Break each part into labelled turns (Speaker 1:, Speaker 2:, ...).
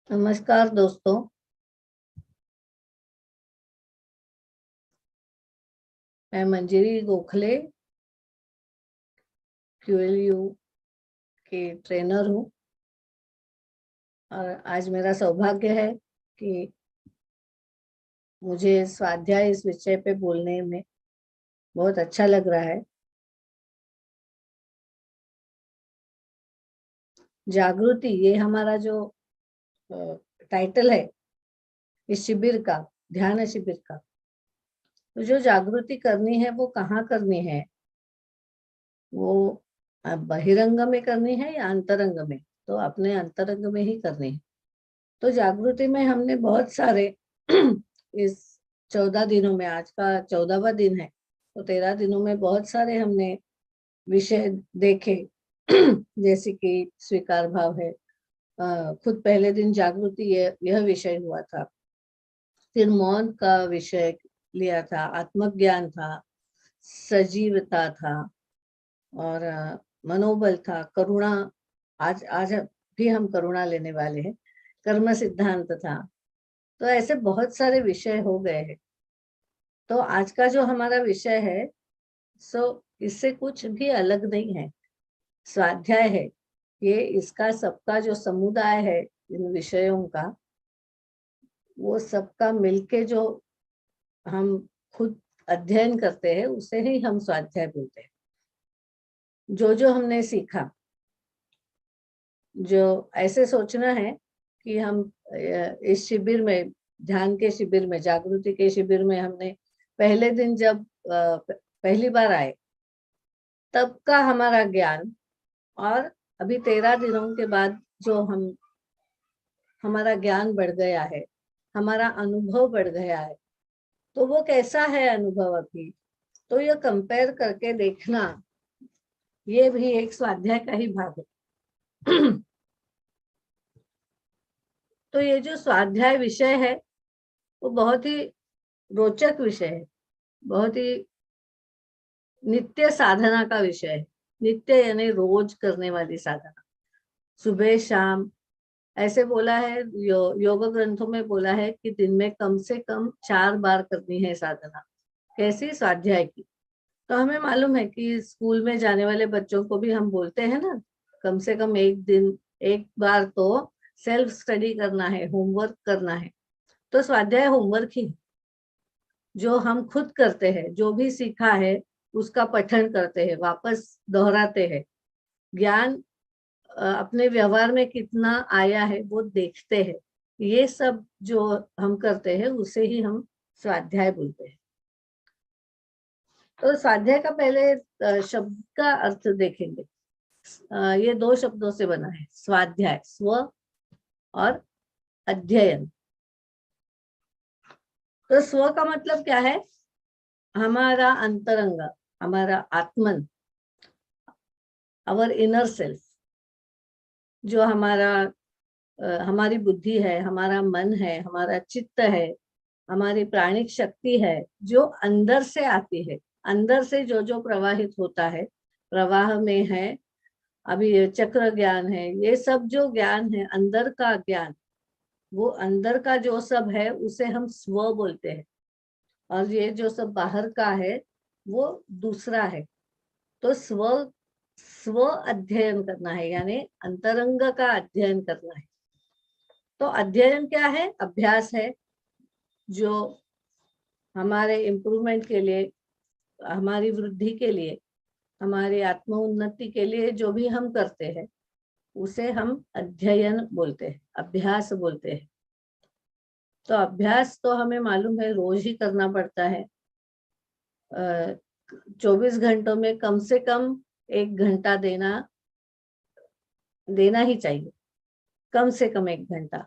Speaker 1: नमस्कार दोस्तों। मैं मंजरी गोखले QLU के ट्रेनर हूँ और आज मेरा सौभाग्य है कि मुझे स्वाध्याय इस विषय पे बोलने में बहुत अच्छा लग रहा है। जागृति, ये हमारा जो टाइटल है इस शिविर का, ध्यान शिविर का। तो जो जागृति करनी है वो कहाँ करनी है? वो बहिरंग में करनी है या अंतरंग में? तो अपने अंतरंग में ही करनी है। तो जागृति में हमने बहुत सारे इस 14 दिनों में, आज का 14वां दिन है, तो 13 दिनों में बहुत सारे हमने विषय देखे। जैसे कि स्वीकार भाव है, खुद पहले दिन जागृति यह विषय हुआ था। फिर मौन का विषय लिया था, आत्मज्ञान था, सजीवता था और मनोबल था, करुणा। आज आज भी हम करुणा लेने वाले हैं। कर्म सिद्धांत था। तो ऐसे बहुत सारे विषय हो गए हैं। तो आज का जो हमारा विषय है, इससे कुछ भी अलग नहीं है, स्वाध्याय है। ये इसका सबका जो समुदाय है इन विषयों का, वो सबका मिलके जो हम खुद अध्ययन करते हैं उसे ही हम स्वाध्याय बोलते हैं। जो जो हमने सीखा, जो ऐसे सोचना है कि हम इस शिविर में, ध्यान के शिविर में, जागृति के शिविर में, हमने पहले दिन जब पहली बार आए तब का हमारा ज्ञान, और अभी 13 दिनों के बाद जो हमारा ज्ञान बढ़ गया है, हमारा अनुभव बढ़ गया है, तो वो कैसा है अनुभव अभी, तो ये कंपेयर करके देखना, ये भी एक स्वाध्याय का ही भाग है। तो ये जो स्वाध्याय विषय है वो बहुत ही रोचक विषय है, बहुत ही नित्य साधना का विषय है। नित्य यानी रोज करने वाली साधना, सुबह शाम। ऐसे बोला है, योग ग्रंथों में बोला है कि दिन में कम से कम 4 बार करनी है साधना। कैसी? स्वाध्याय की। तो हमें मालूम है कि स्कूल में जाने वाले बच्चों को भी हम बोलते हैं ना, कम से कम एक दिन एक बार तो सेल्फ स्टडी करना है, होमवर्क करना है। तो स्वाध्याय होमवर्क ही है, जो हम खुद करते हैं, जो भी सीखा है उसका पठन करते हैं, वापस दोहराते हैं। ज्ञान अपने व्यवहार में कितना आया है वो देखते हैं। ये सब जो हम करते हैं उसे ही हम स्वाध्याय बोलते हैं। तो स्वाध्याय का पहले शब्द का अर्थ देखेंगे। ये 2 शब्दों से बना है, स्वाध्याय, स्व और अध्ययन। तो स्व का मतलब क्या है? हमारा अंतरंग, हमारा आत्मन, आवर इनर सेल्फ, जो हमारी बुद्धि है, हमारा मन है, हमारा चित्त है, हमारी प्राणिक शक्ति है, जो अंदर से आती है, अंदर से जो जो प्रवाहित होता है, प्रवाह में है। अभी ये चक्र ज्ञान है, ये सब जो ज्ञान है, अंदर का ज्ञान, वो अंदर का जो सब है उसे हम स्व बोलते हैं। और ये जो सब बाहर का है वो दूसरा है। तो स्व स्व अध्ययन करना है, यानी अंतरंग का अध्ययन करना है। तो अध्ययन क्या है? अभ्यास है, जो हमारे इम्प्रूवमेंट के लिए, हमारी वृद्धि के लिए, हमारी आत्म उन्नति के लिए जो भी हम करते हैं उसे हम अध्ययन बोलते हैं, अभ्यास बोलते हैं। तो अभ्यास तो हमें मालूम है रोज ही करना पड़ता है। 24 घंटों में कम से कम 1 घंटा देना ही चाहिए, कम से कम 1 घंटा।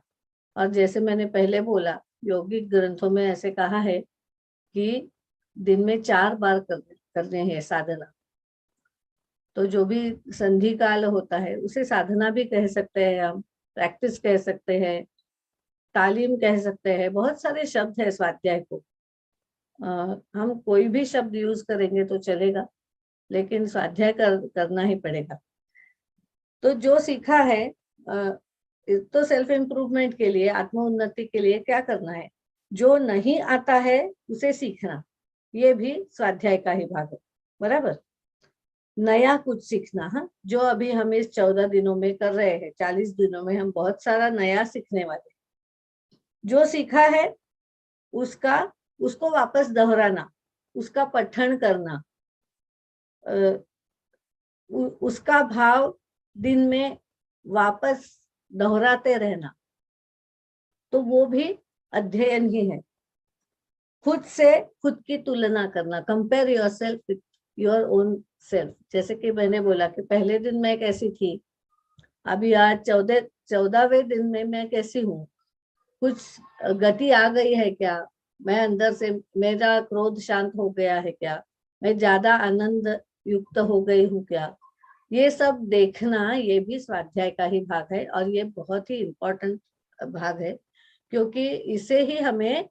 Speaker 1: और जैसे मैंने पहले बोला, योगिक ग्रंथों में ऐसे कहा है कि दिन में 4 बार करने हैं साधना। तो जो भी संधि काल होता है उसे साधना भी कह सकते हैं, हम प्रैक्टिस कह सकते हैं, तालीम कह सकते हैं। बहुत सारे शब्द है स्वाध्याय को। हम कोई भी शब्द यूज करेंगे तो चलेगा, लेकिन स्वाध्याय करना ही पड़ेगा। तो जो सीखा है, तो सेल्फ इम्प्रूवमेंट के लिए, आत्म उन्नति के लिए क्या करना है, जो नहीं आता है उसे सीखना, ये भी स्वाध्याय का ही भाग है, बराबर। नया कुछ सीखना, हाँ, जो अभी हम इस 14 दिनों में कर रहे हैं, 40 दिनों में हम बहुत सारा नया सीखने वाले। जो सीखा है उसका उसको वापस दोहराना, उसका पठन करना, उसका भाव दिन में वापस दोहराते रहना, तो वो भी अध्ययन ही है। खुद से खुद की तुलना करना, compare your self with your own self. जैसे कि मैंने बोला कि पहले दिन मैं कैसी थी, अभी आज 14वें दिन में मैं कैसी हूँ, कुछ गति आ गई है क्या, मैं अंदर से, मेरा क्रोध शांत हो गया है क्या, मैं ज्यादा आनंद युक्त हो गई हूँ क्या, ये सब देखना, ये भी स्वाध्याय का ही भाग है। और ये बहुत ही इम्पोर्टेंट भाग है, क्योंकि इससे ही हमें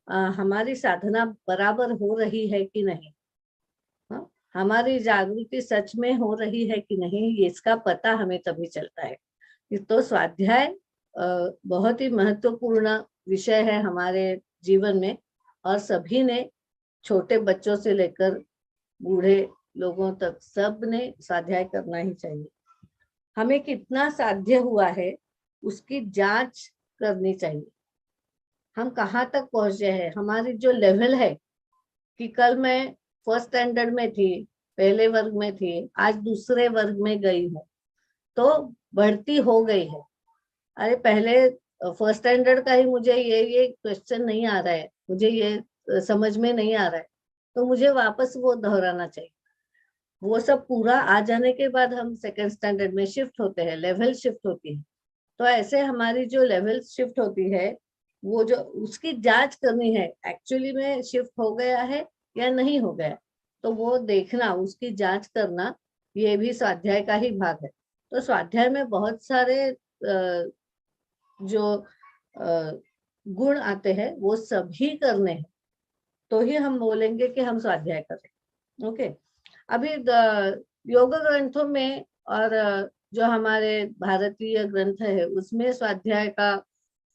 Speaker 1: हमारी साधना बराबर हो रही है कि नहीं, हाँ? हमारी जागृति सच में हो रही है कि नहीं, इसका पता हमें तभी चलता है। तो स्वाध्याय बहुत ही महत्वपूर्ण विषय है हमारे जीवन में, और सभी ने, छोटे बच्चों से लेकर बूढ़े लोगों तक, सब ने स्वाध्याय करना ही चाहिए। हमें कितना साध्य हुआ है उसकी जांच करनी चाहिए, हम कहाँ तक पहुंचे हैं, हमारी जो लेवल है, कि कल मैं फर्स्ट स्टैंडर्ड में थी, पहले वर्ग में थी, आज दूसरे वर्ग में गई हूँ, तो बढ़ती हो गई है। अरे पहले फर्स्ट स्टैंडर्ड का ही मुझे ये क्वेश्चन नहीं आ रहा है, मुझे ये समझ में नहीं आ रहा है, तो मुझे वापस वो दोहराना चाहिए। वो सब पूरा आ जाने के बाद हम सेकंड स्टैंडर्ड में शिफ्ट होते हैं, लेवल शिफ्ट होती है। तो ऐसे हमारी जो लेवल शिफ्ट होती है, वो जो उसकी जांच करनी है, एक्चुअली में शिफ्ट हो गया है या नहीं हो गया, तो वो देखना, उसकी जांच करना, ये भी स्वाध्याय का ही भाग है। तो स्वाध्याय में बहुत सारे जो गुण आते हैं वो सभी करने हैं, तो ही हम बोलेंगे कि हम स्वाध्याय करें। ओके, अभी योग ग्रंथों में और जो हमारे भारतीय ग्रंथ है उसमें स्वाध्याय का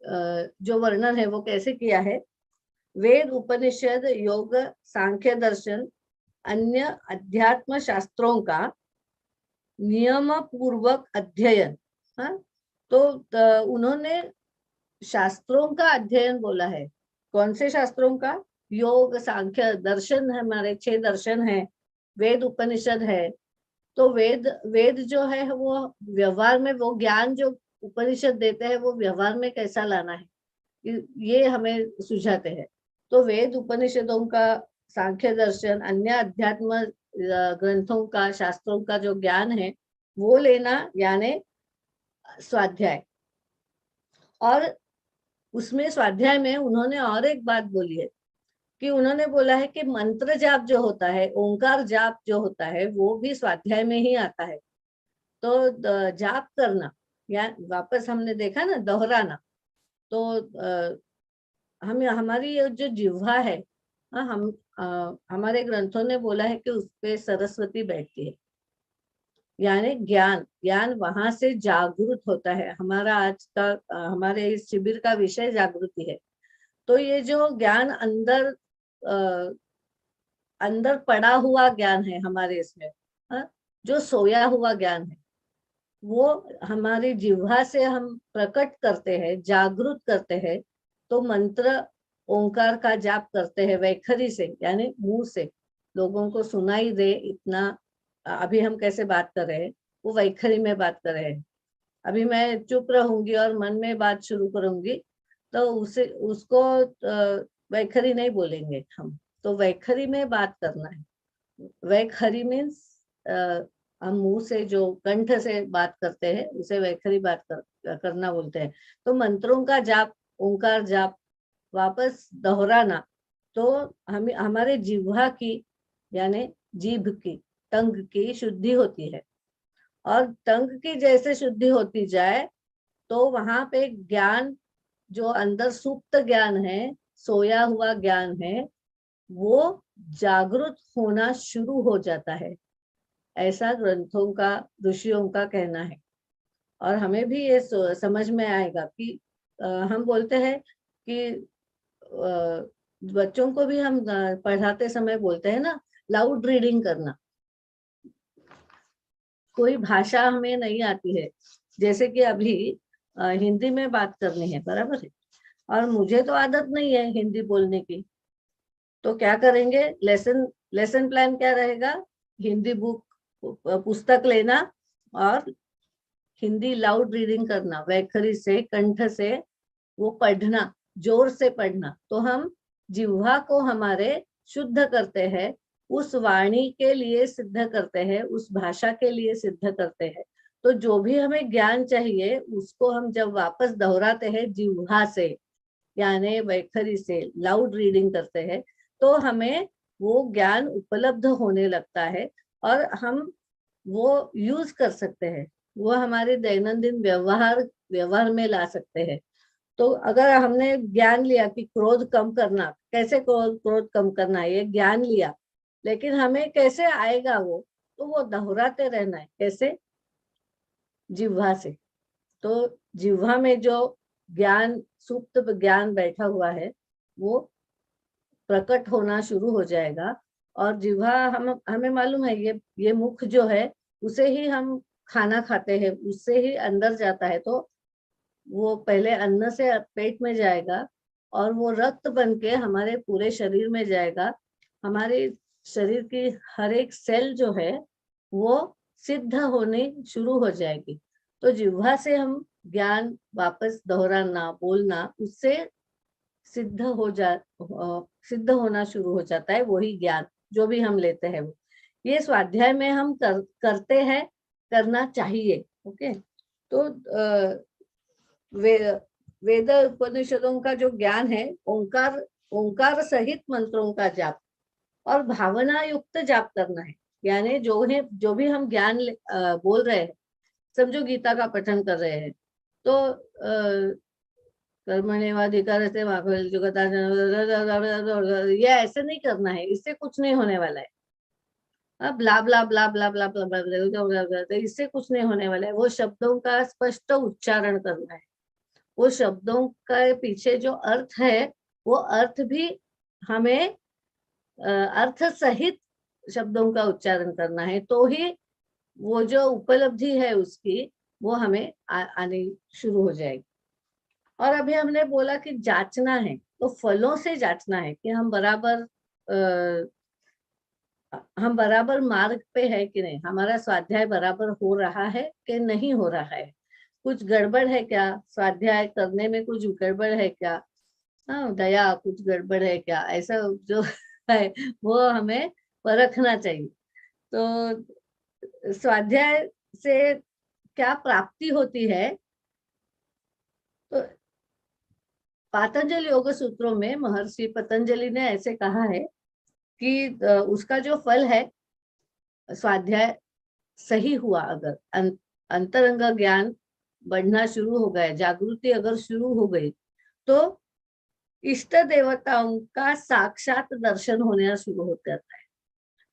Speaker 1: जो वर्णन है वो कैसे किया है। वेद, उपनिषद, योग, सांख्य दर्शन, अन्य अध्यात्म शास्त्रों का नियम पूर्वक अध्ययन। हाँ, तो उन्होंने शास्त्रों का अध्ययन बोला है। कौन से शास्त्रों का? योग, सांख्य दर्शन है, हमारे 6 दर्शन है, वेद, उपनिषद है। तो वेद जो है वो व्यवहार में, वो ज्ञान जो उपनिषद देते हैं वो व्यवहार में कैसा लाना है, ये हमें सुझाते हैं। तो वेद उपनिषदों का, सांख्य दर्शन, अन्य अध्यात्म ग्रंथों का, शास्त्रों का जो ज्ञान है वो लेना, यानी स्वाध्याय। और उसमें स्वाध्याय में उन्होंने और एक बात बोली है, कि उन्होंने बोला है कि मंत्र जाप जो होता है, ओंकार जाप जो होता है, वो भी स्वाध्याय में ही आता है। तो जाप करना, या वापस हमने देखा ना, दोहराना, तो हम, हमारी जो जिह्वा है, हम हमारे ग्रंथों ने बोला है कि उस पे सरस्वती बैठती है, यानी ज्ञान, ज्ञान वहां से जागृत होता है। हमारा आज का हमारे इस शिविर का विषय जागृति है। तो ये जो ज्ञान अंदर पड़ा हुआ ज्ञान है हमारे इसमें, जो सोया हुआ ज्ञान है, वो हमारी जिह्वा से हम प्रकट करते हैं, जागृत करते हैं। तो मंत्र ओंकार का जाप करते हैं वैखरी से, यानी मुंह से, लोगों को सुनाई दे इतना। अभी हम कैसे बात कर रहे हैं, वो वैखरी में बात कर रहे हैं। अभी मैं चुप रहूंगी और मन में बात शुरू करूंगी, तो उसे उसको वैखरी नहीं बोलेंगे हम। तो वैखरी में बात करना है। वैखरी मीन्स हम मुंह से, जो कंठ से बात करते हैं, उसे वैखरी बात करना बोलते हैं। तो मंत्रों का जाप, ओंकार जाप वापस दोहराना, तो हमें, हमारे जिह्वा की, यानी जीभ की, टंग की शुद्धि होती है। और टंग की जैसे शुद्धि होती जाए, तो वहां पे ज्ञान, जो अंदर सुप्त ज्ञान है, सोया हुआ ज्ञान है, वो जागृत होना शुरू हो जाता है। ऐसा ग्रंथों का, ऋषियों का कहना है। और हमें भी ये समझ में आएगा कि हम बोलते हैं कि बच्चों को भी हम पढ़ाते समय बोलते हैं ना, लाउड रीडिंग करना। कोई भाषा हमें नहीं आती है, जैसे कि अभी हिंदी में बात करनी है, बराबर है, और मुझे तो आदत नहीं है हिंदी बोलने की, तो क्या करेंगे, लेसन प्लान क्या रहेगा, हिंदी बुक, पुस्तक लेना और हिंदी लाउड रीडिंग करना, वैखरी से, कंठ से वो पढ़ना, जोर से पढ़ना। तो हम जिह्वा को हमारे शुद्ध करते हैं, उस वाणी के लिए सिद्ध करते हैं, उस भाषा के लिए सिद्ध करते हैं। तो जो भी हमें ज्ञान चाहिए उसको हम जब वापस दोहराते हैं जिह्वा से, यानी वैखरी से लाउड रीडिंग करते हैं, तो हमें वो ज्ञान उपलब्ध होने लगता है और हम वो यूज कर सकते हैं, वो हमारे दैनंदिन व्यवहार में ला सकते हैं। तो अगर हमने ज्ञान लिया कि क्रोध कम करना, कैसे क्रोध कम करना है, ये ज्ञान लिया, लेकिन हमें कैसे आएगा वो, तो वो दोहराते रहना है। कैसे? जिह्वा से। तो जिह्वा में जो ज्ञान, सुप्त ज्ञान बैठा हुआ है, वो प्रकट होना शुरू हो जाएगा। और जिह्वा, हमें मालूम है ये मुख जो है, उसे ही हम खाना खाते हैं, उससे ही अंदर जाता है। तो वो पहले अन्न से पेट में जाएगा और वो रक्त बन के हमारे पूरे शरीर में जाएगा। हमारे शरीर की हर एक सेल जो है वो सिद्ध होने शुरू हो जाएगी। तो जिह्वा से हम ज्ञान वापस दोहराना, बोलना, उससे सिद्ध सिद्ध होना शुरू हो जाता है वही ज्ञान जो भी हम लेते हैं वो। ये स्वाध्याय में हम करते हैं, करना चाहिए। ओके। तो वेद उपनिषदों का जो ज्ञान है, ओंकार सहित मंत्रों का जाप और भावना युक्त जाप करना है। यानी जो भी हम ज्ञान बोल रहे हैं, समझो गीता का पठन कर रहे हैं, तो कर्मण्येवाधिकार से ये ऐसे नहीं करना है, इससे कुछ नहीं होने वाला है। अब ब्ला ब्ला ब्ला ब्ला ब्ला ब्ला ब्ला, इससे कुछ नहीं होने वाला है। वो शब्दों का स्पष्ट उच्चारण करना है, वो शब्दों के पीछे जो अर्थ है, वो अर्थ भी हमें अर्थ सहित शब्दों का उच्चारण करना है, तो ही वो जो उपलब्धि है उसकी, वो हमें आनी शुरू हो जाएगी। और अभी हमने बोला कि जांचना है, तो फलों से जांचना है कि हम बराबर मार्ग पे है कि नहीं, हमारा स्वाध्याय बराबर हो रहा है कि नहीं हो रहा है, कुछ गड़बड़ है क्या, स्वाध्याय करने में कुछ गड़बड़ है क्या, हाँ दया कुछ गड़बड़ है क्या, ऐसा जो है वो हमें परखना चाहिए। तो स्वाध्याय से क्या प्राप्ति होती है, तो पातंजलि योग सूत्रों में महर्षि पतंजलि ने ऐसे कहा है कि उसका जो फल है, स्वाध्याय सही हुआ, अगर अंतरंग ज्ञान बढ़ना शुरू हो गया, जागृति अगर शुरू हो गई, तो इष्ट देवताओं का साक्षात दर्शन होना शुरू हो जाता है।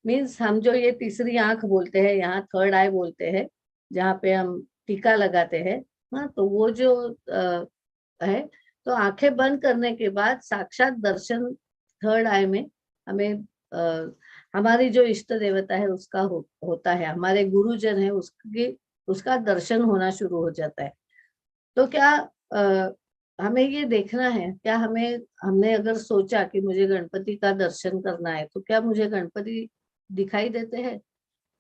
Speaker 1: मीन्स हम जो ये तीसरी आंख बोलते हैं, यहाँ थर्ड आई बोलते हैं, जहाँ पे हम टीका लगाते हैं, हाँ, तो वो जो है, तो आंखें बंद करने के बाद साक्षात दर्शन थर्ड आई में हमें हमारी जो इष्ट देवता है उसका होता है, हमारे गुरुजन है उसका दर्शन होना शुरू हो जाता है। तो क्या हमें ये देखना है, क्या हमने अगर सोचा कि मुझे गणपति का दर्शन करना है, तो क्या मुझे गणपति दिखाई देते हैं?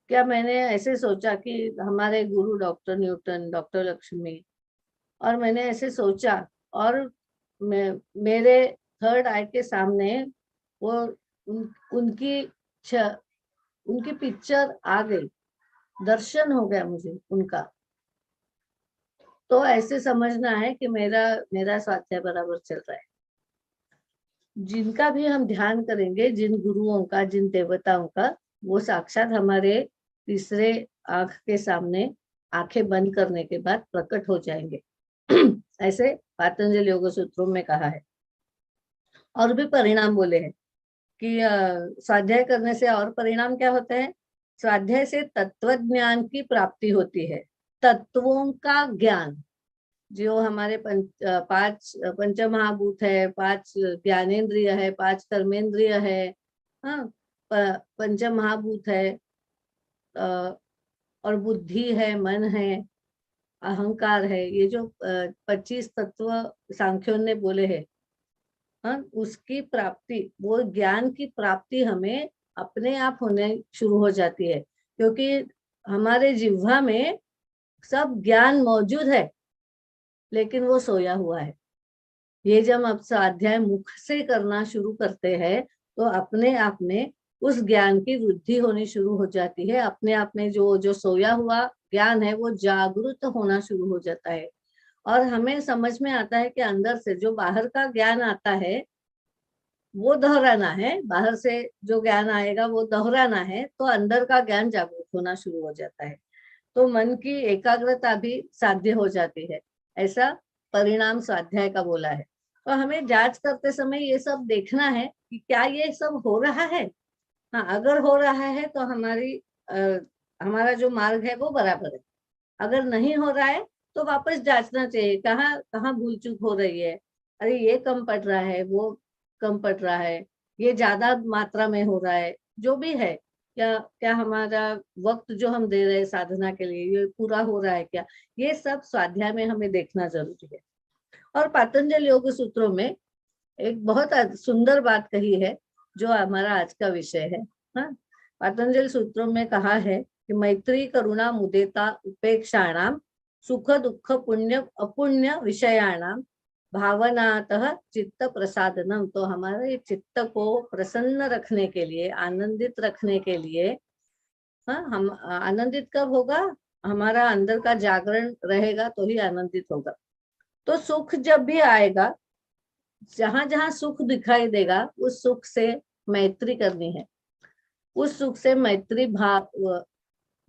Speaker 1: क्या मैंने ऐसे सोचा कि हमारे गुरु डॉक्टर न्यूटन, डॉक्टर लक्ष्मी, और मैंने ऐसे सोचा और मेरे थर्ड आई के सामने वो उनकी उनकी पिक्चर आ गई, दर्शन हो गया मुझे उनका, तो ऐसे समझना है कि मेरा स्वाध्याय बराबर चल रहा है। जिनका भी हम ध्यान करेंगे, जिन गुरुओं का, जिन देवताओं का, वो साक्षात हमारे तीसरे आंख के सामने आंखें बंद करने के बाद प्रकट हो जाएंगे। ऐसे पातंजलि योग सूत्रों में कहा है। और भी परिणाम बोले हैं कि स्वाध्याय करने से और परिणाम क्या होते हैं। स्वाध्याय से तत्व ज्ञान की प्राप्ति होती है, तत्वों का ज्ञान, जो हमारे पांच पंच महाभूत है, पांच ज्ञानेन्द्रिय है, पांच कर्मेंद्रिय है, हाँ, पंच महाभूत है, और बुद्धि है, मन है, अहंकार है, ये जो 25 तत्व सांख्यों ने बोले हैं, हाँ, उसकी प्राप्ति, वो ज्ञान की प्राप्ति हमें अपने आप होने शुरू हो जाती है, क्योंकि हमारे जिह्वा में सब ज्ञान मौजूद है, लेकिन वो सोया हुआ है। ये जब अब स्वाध्याय मुख से करना शुरू करते हैं तो अपने आप में उस ज्ञान की वृद्धि होनी शुरू हो जाती है। अपने आप में जो जो सोया हुआ ज्ञान है वो जागृत होना शुरू हो जाता है, और हमें समझ में आता है कि अंदर से जो बाहर का ज्ञान आता है वो दोहराना है, बाहर से जो ज्ञान आएगा वो दोहराना है, तो अंदर का ज्ञान जागृत होना शुरू हो जाता है, तो मन की एकाग्रता भी साध्य हो जाती है। ऐसा परिणाम स्वाध्याय का बोला है। तो हमें जांच करते समय ये सब देखना है कि क्या ये सब हो रहा है। हाँ, अगर हो रहा है तो हमारा जो मार्ग है वो बराबर है। अगर नहीं हो रहा है तो वापस जांचना चाहिए, कहाँ कहाँ भूल चूक हो रही है। अरे ये कम पड़ रहा है, वो कम पड़ रहा है, ये ज्यादा मात्रा में हो रहा है, जो भी है, क्या क्या हमारा वक्त जो हम दे रहे हैं साधना के लिए ये पूरा हो रहा है क्या, ये सब स्वाध्याय में हमें देखना जरूरी है। और पतंजलि योग सूत्रों में एक बहुत सुंदर बात कही है, जो हमारा आज का विषय है। हाँ, पतंजलि सूत्रों में कहा है कि मैत्री करुणा मुदिता उपेक्षाणाम सुख दुख पुण्य अपुण्य विषयाणाम भावनातः चित्त प्रसादनम। तो हमारे चित्त को प्रसन्न रखने के लिए, आनंदित रखने के लिए, हाँ, हम आनंदित कब होगा, हमारा अंदर का जागरण रहेगा तो ही आनंदित होगा। तो सुख जब भी आएगा, जहां जहां सुख दिखाई देगा उस सुख से मैत्री करनी है, उस सुख से मैत्री भाव।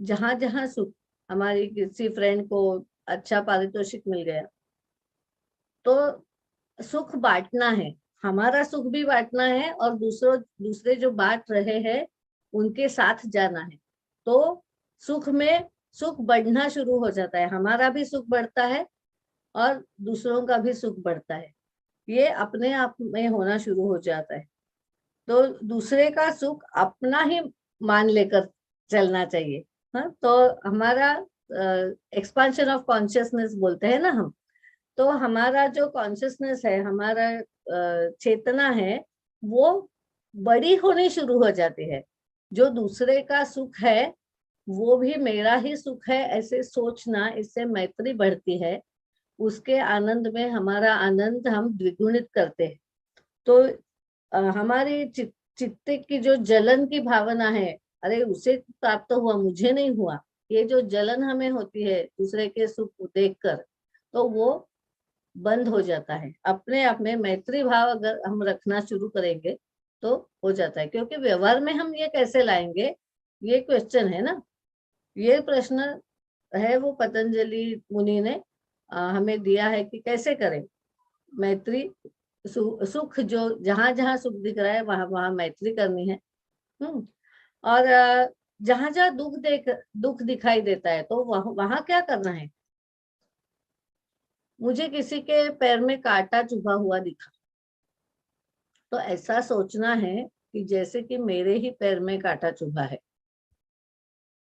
Speaker 1: जहां जहां सुख, हमारी किसी फ्रेंड को अच्छा पारितोषिक मिल गया तो सुख बांटना है, हमारा सुख भी बांटना है, और दूसरे जो बांट रहे हैं उनके साथ जाना है, तो सुख में सुख बढ़ना शुरू हो जाता है, हमारा भी सुख बढ़ता है और दूसरों का भी सुख बढ़ता है। ये अपने आप में होना शुरू हो जाता है। तो दूसरे का सुख अपना ही मान लेकर चलना चाहिए। हाँ, तो हमारा एक्सपांशन ऑफ कॉन्शियसनेस बोलते हैं ना हम, तो हमारा जो कॉन्शियसनेस है, हमारा चेतना है, वो बड़ी होनी शुरू हो जाती है। जो दूसरे का सुख है वो भी मेरा ही सुख है, ऐसे सोचना, इससे मैत्री बढ़ती है, उसके आनंद में हमारा आनंद हम द्विगुणित करते हैं। तो हमारी चित्त की जो जलन की भावना है, अरे उसे प्राप्त हुआ मुझे नहीं हुआ, ये जो जलन हमें होती है दूसरे के सुख को देखकर, तो वो बंद हो जाता है। अपने आप में मैत्री भाव अगर हम रखना शुरू करेंगे तो हो जाता है। क्योंकि व्यवहार में हम ये कैसे लाएंगे, ये क्वेश्चन है ना, ये प्रश्न है वो पतंजलि मुनि ने हमें दिया है कि कैसे करें मैत्री। सुख जो जहां जहां सुख दिख रहा है वहां वहां मैत्री करनी है। और जहां जहां दुख दिखाई देता है तो वहां वहां क्या करना है। मुझे किसी के पैर में कांटा चुभा हुआ दिखा, तो ऐसा सोचना है कि जैसे कि मेरे ही पैर में कांटा चुभा है,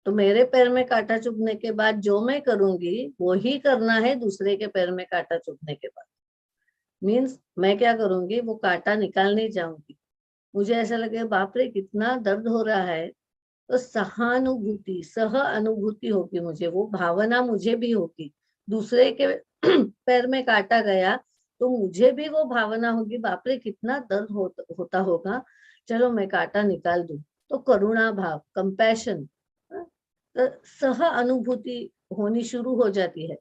Speaker 1: तो मेरे पैर में कांटा चुभने के बाद जो मैं करूंगी वो ही करना है दूसरे के पैर में कांटा चुभने के बाद। मीन्स मैं क्या करूंगी, वो कांटा निकालने जाऊंगी, मुझे ऐसा लगे बाप रे कितना दर्द हो रहा है, तो सहानुभूति सह अनुभूति होगी, मुझे वो भावना मुझे भी होगी। दूसरे के पैर में काटा गया तो मुझे भी वो भावना होगी, बाप रे कितना दर्द होता होगा, चलो मैं कांटा निकाल दूं। तो करुणा भाव, कंपैशन, तो सह अनुभूति होनी शुरू हो जाती है।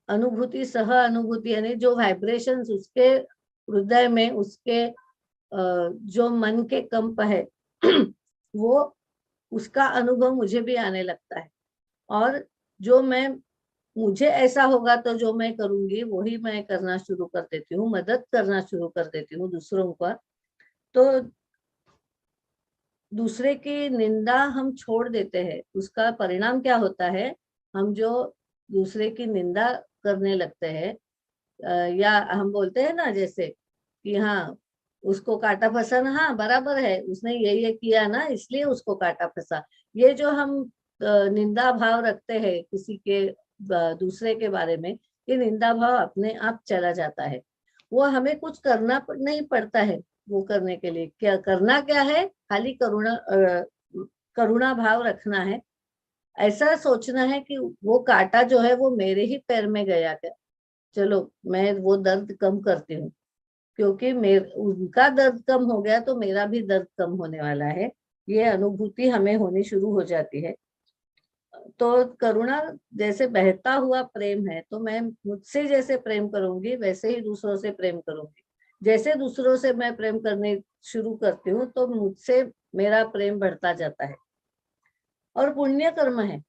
Speaker 1: अनुभूति, सह अनुभूति यानी जो वाइब्रेशंस उसके हृदय में, उसके जो मन के कंप है वो उसका अनुभव मुझे भी आने लगता है। और जो मैं, मुझे ऐसा होगा तो जो मैं करूंगी वही मैं करना शुरू कर देती हूँ, मदद करना शुरू कर देती हूँ दूसरों का। तो दूसरे की निंदा हम छोड़ देते हैं, उसका परिणाम क्या होता है, हम जो दूसरे की निंदा करने लगते हैं, या हम बोलते हैं ना जैसे कि हाँ उसको काटा फंसा ना, हाँ बराबर है, उसने ये किया ना इसलिए उसको काटा फंसा। ये जो हम निंदा भाव रखते हैं किसी के दूसरे के बारे में, ये निंदा भाव अपने आप चला जाता है। वो हमें कुछ करना नहीं पड़ता है। वो करने के लिए क्या करना, क्या है, खाली करुणा भाव रखना है। ऐसा सोचना है कि वो कांटा जो है वो मेरे ही पैर में गया क्या, चलो मैं वो दर्द कम करती हूँ, क्योंकि उनका दर्द कम हो गया तो मेरा भी दर्द कम होने वाला है। ये अनुभूति हमें होनी शुरू हो जाती है। तो करुणा जैसे बहता हुआ प्रेम है, तो मैं मुझसे जैसे प्रेम करूंगी वैसे ही दूसरों से प्रेम करूंगी। जैसे दूसरों से मैं प्रेम करने शुरू करती हूँ तो मुझसे मेरा प्रेम बढ़ता जाता है। और पुण्य कर्म है,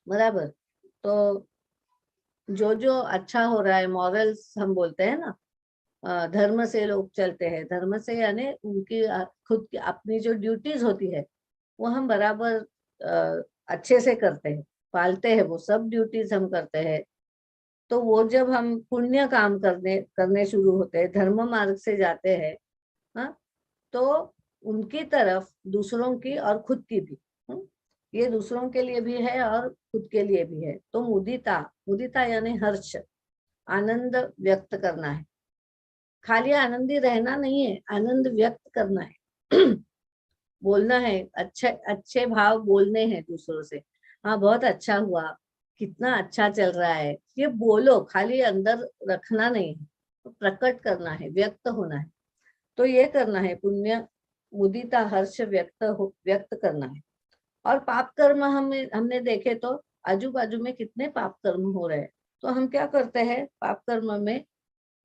Speaker 1: बराबर। तो जो जो अच्छा हो रहा है, मॉरल्स हम बोलते हैं ना, धर्म से लोग चलते हैं, धर्म से यानी उनकी खुद की अपनी जो ड्यूटीज होती है वो हम बराबर अच्छे से करते हैं, पालते हैं, वो सब ड्यूटीज हम करते हैं। तो वो जब हम पुण्य काम करने करने शुरू होते हैं, धर्म मार्ग से जाते हैं, हाँ, तो उनकी तरफ दूसरों की और खुद की भी, ये दूसरों के लिए भी है और खुद के लिए भी है। तो मुदिता, मुदिता यानी हर्ष, आनंद व्यक्त करना है। खाली आनंदी रहना नहीं है, आनंद व्यक्त करना है। बोलना है, अच्छे अच्छे भाव बोलने हैं दूसरों से। हाँ बहुत अच्छा हुआ, कितना अच्छा चल रहा है, ये बोलो, खाली अंदर रखना नहीं है, तो प्रकट करना है, व्यक्त होना है। तो ये करना है पुण्य, मुदिता हर्ष व्यक्त करना है। और पाप कर्म हमने देखे तो आजू बाजू में कितने पाप कर्म हो रहे हैं। तो हम क्या करते हैं, पाप कर्म में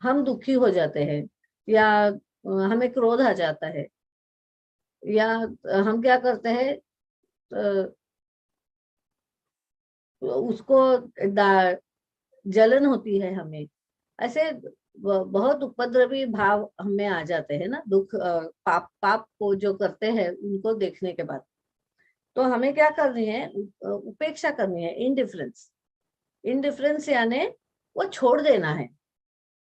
Speaker 1: हम दुखी हो जाते हैं, या हमें क्रोध आ जाता है, या हम क्या करते हैं, उसको जलन होती है हमें। ऐसे बहुत उपद्रवी भाव हमें आ जाते हैं ना, दुख पाप पाप को जो करते हैं उनको देखने के बाद। तो हमें क्या करनी है, उपेक्षा करनी है, इनडिफरेंस। इनडिफरेंस यानी वो छोड़ देना है,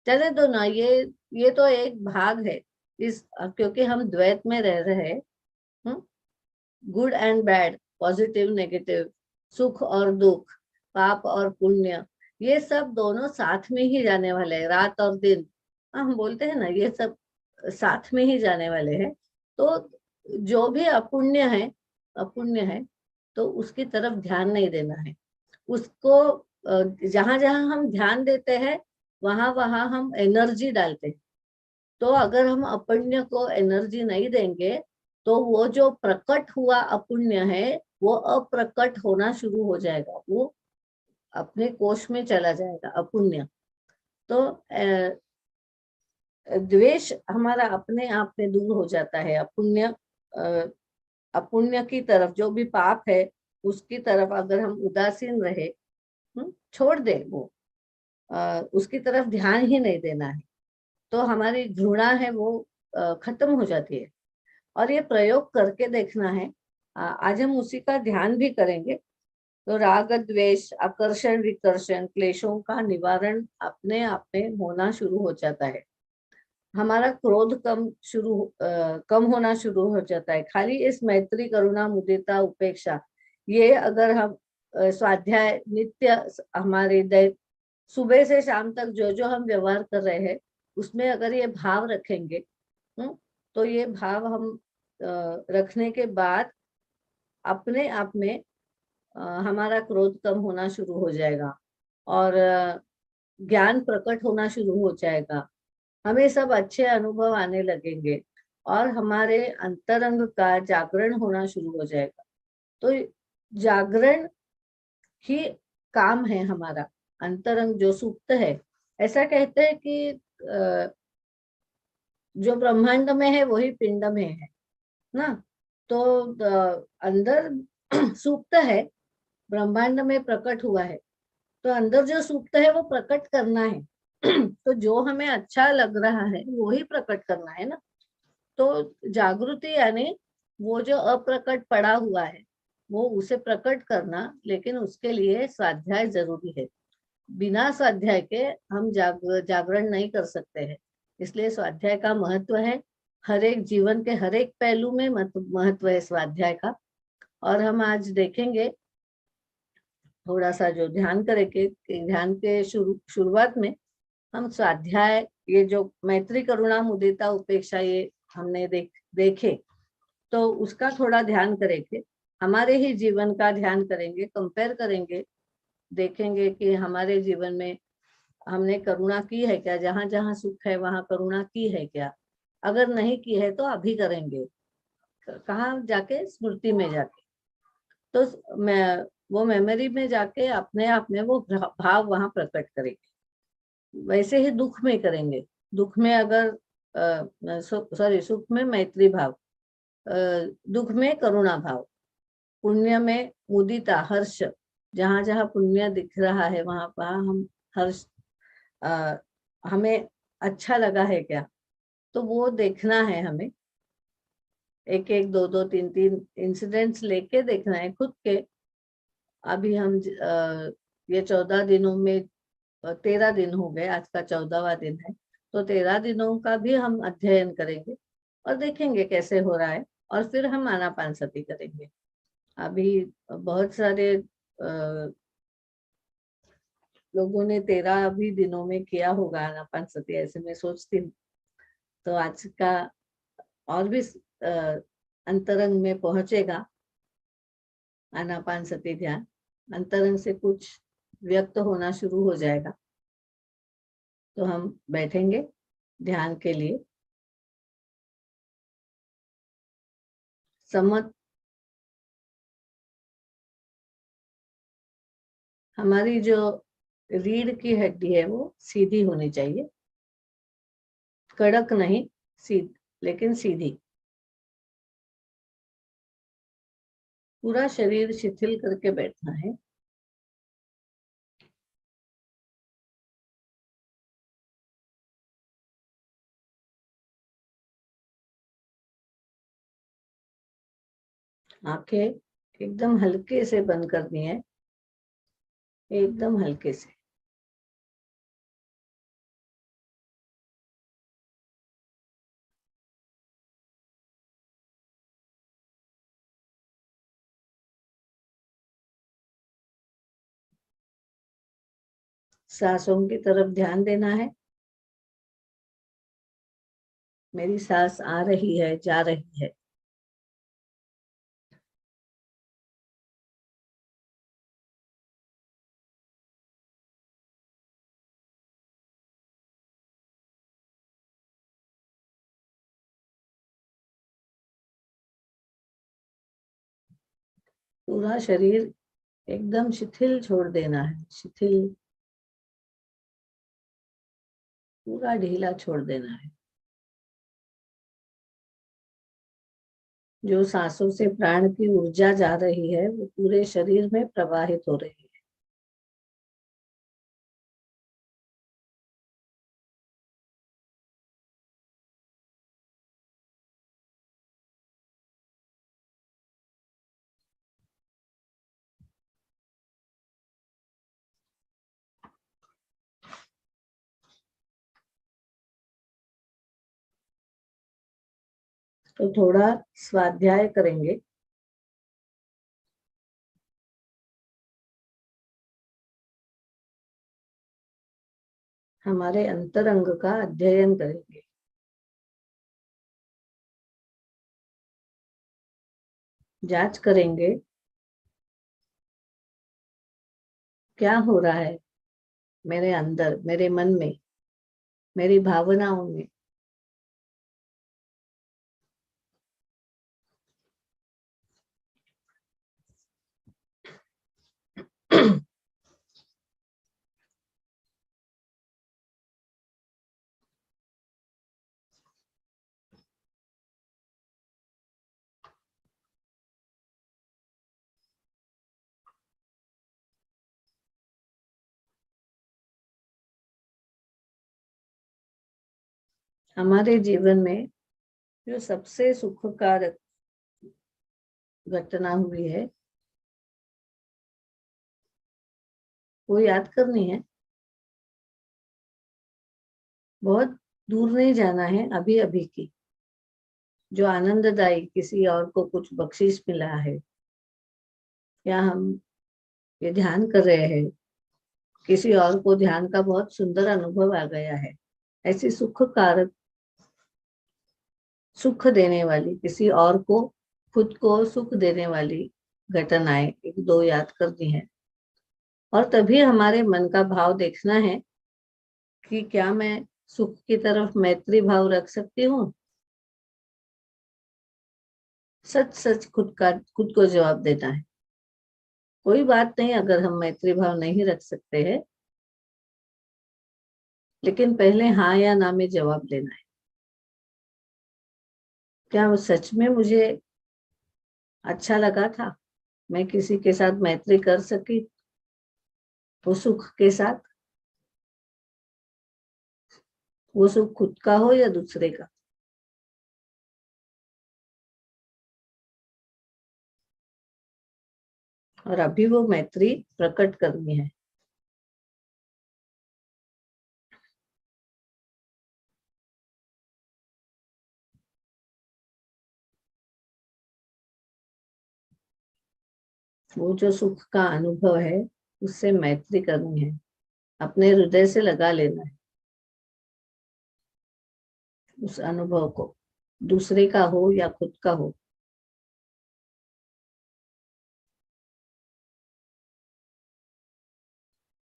Speaker 1: चले दो ना, ये तो एक भाग है इस, क्योंकि हम द्वैत में रह रहे हैं, good and bad, positive negative, सुख और दुख, पाप और पुण्य, ये सब दोनों साथ में ही जाने वाले हैं, रात और दिन। हम बोलते हैं ना ये सब साथ में ही जाने वाले हैं। तो जो भी अपुण्य है, अपुण्य है, तो उसकी तरफ ध्यान नहीं देना है। उसको जहां जहां हम ध्यान देते हैं वहां वहां हम एनर्जी डालते हैं। तो अगर हम अपुण्य को एनर्जी नहीं देंगे तो वो जो प्रकट हुआ अपुण्य है वो अप्रकट होना शुरू हो जाएगा, वो अपने कोश में चला जाएगा अपुण्य। तो द्वेष हमारा अपने आप में दूर हो जाता है। अपुण्य अपुण्य की तरफ, जो भी पाप है उसकी तरफ अगर हम उदासीन रहे, छोड़ दे वो, उसकी तरफ ध्यान ही नहीं देना है, तो हमारी घृणा है वो खत्म हो जाती है। और ये प्रयोग करके देखना है। आज हम उसी का ध्यान भी करेंगे। तो राग द्वेष आकर्षण विकर्षण क्लेशों का निवारण अपने आप में होना शुरू हो जाता है। हमारा क्रोध कम होना शुरू हो जाता है। खाली इस मैत्री करुणा मुदिता उपेक्षा, ये अगर हम स्वाध्याय नित्य हमारे सुबह से शाम तक जो जो हम व्यवहार कर रहे हैं उसमें अगर ये भाव रखेंगे, तो ये भाव हम रखने के बाद अपने आप में हमारा क्रोध कम होना शुरू हो जाएगा और ज्ञान प्रकट होना शुरू हो जाएगा। हमें सब अच्छे अनुभव आने लगेंगे और हमारे अंतरंग का जागरण होना शुरू हो जाएगा। तो जागरण ही काम है हमारा, अंतरंग जो सुप्त है। ऐसा कहते हैं कि जो ब्रह्मांड में है वही पिंड में है ना। तो अंदर सुप्त है, ब्रह्मांड में प्रकट हुआ है, तो अंदर जो सुप्त है वो प्रकट करना है। तो जो हमें अच्छा लग रहा है वो ही प्रकट करना है ना। तो जागृति यानी वो जो अप्रकट पड़ा हुआ है वो उसे प्रकट करना, लेकिन उसके लिए स्वाध्याय जरूरी है। बिना स्वाध्याय के हम जागरण नहीं कर सकते हैं। इसलिए स्वाध्याय का महत्व है। हर एक जीवन के हर एक पहलू में महत्व है स्वाध्याय का। और हम आज देखेंगे थोड़ा सा जो ध्यान करेंगे, ध्यान के शुरुआत में हम स्वाध्याय, ये जो मैत्री करुणा मुदिता उपेक्षा, ये हमने देखे, तो उसका थोड़ा ध्यान करेंगे। हमारे ही जीवन का ध्यान करेंगे, कंपेयर करेंगे, देखेंगे कि हमारे जीवन में हमने करुणा की है क्या, जहां जहां सुख है वहां करुणा की है क्या। अगर नहीं की है तो अभी करेंगे, कहाँ जाके, स्मृति में जाके। तो मैं वो मेमोरी में जाके अपने आप में वो भाव वहां प्रकट करेंगे। वैसे ही दुख में करेंगे। दुख में अगर सुख में मैत्री भाव, दुख में करुणा भाव, पुण्य में मुदिता हर्ष, जहां जहां पुण्य दिख रहा है वहां वहां हम हर्ष, हमें अच्छा लगा है क्या, तो वो देखना है हमें। एक एक दो दो तीन तीन इंसिडेंट्स लेके देखना है खुद के। अभी हम ये 14 दिनों में 13 दिन हो गए, आज का 14वां दिन है, तो 13 दिनों का भी हम अध्ययन करेंगे और देखेंगे कैसे हो रहा है। और फिर हम आनापानसति करेंगे। अभी बहुत सारे लोगों ने 13 भी दिनों में किया होगा आनापानसति, ऐसे मैं सोचती हूँ। तो आज का और भी अंतरंग में पहुंचेगा आनापानसति ध्यान। अंतरंग से कुछ व्यक्त होना शुरू हो जाएगा। तो हम बैठेंगे ध्यान के लिए। सम्मत, हमारी जो रीढ़ की हड्डी है वो सीधी होनी चाहिए, कड़क नहीं, लेकिन सीधी। पूरा शरीर शिथिल करके बैठना है। आंखें एकदम हल्के से बंद करनी है, एकदम हल्के से। सांसों की तरफ ध्यान देना है। मेरी सांस आ रही है, जा रही है। पूरा शरीर एकदम शिथिल छोड़ देना है, शिथिल, पूरा ढीला छोड़ देना है। जो सांसों से प्राण की ऊर्जा जा रही है वो पूरे शरीर में प्रवाहित हो रही है। तो थोड़ा स्वाध्याय करेंगे। हमारे अंतरंग का अध्ययन करेंगे। जांच करेंगे क्या हो रहा है मेरे अंदर, मेरे मन में, मेरी भावनाओं में। हमारे जीवन में जो सबसे सुखकारक घटना हुई है वो याद करनी है। बहुत दूर नहीं जाना है, अभी अभी की, जो आनंददायी किसी और को कुछ बख्शीश मिला है, या हम ये ध्यान कर रहे हैं, किसी और को ध्यान का बहुत सुंदर अनुभव आ गया है, ऐसी सुख कारक, सुख देने वाली, किसी और को, खुद को सुख देने वाली घटनाएं एक दो याद करनी है। और तभी हमारे मन का भाव देखना है कि क्या मैं सुख की तरफ मैत्री भाव रख सकती हूँ। सच सच खुद को जवाब देना है। कोई बात नहीं अगर हम मैत्री भाव नहीं रख सकते हैं, लेकिन पहले हाँ या ना में जवाब देना है। क्या वो सच में मुझे अच्छा लगा था, मैं किसी के साथ मैत्री कर सकी, वो सुख के साथ, वो सुख खुद का हो या दूसरे का। और अभी वो मैत्री प्रकट करनी है। वो जो सुख का अनुभव है, उससे मैत्री करनी है, अपने हृदय से लगा लेना है उस अनुभव को, दूसरे का हो या खुद का हो।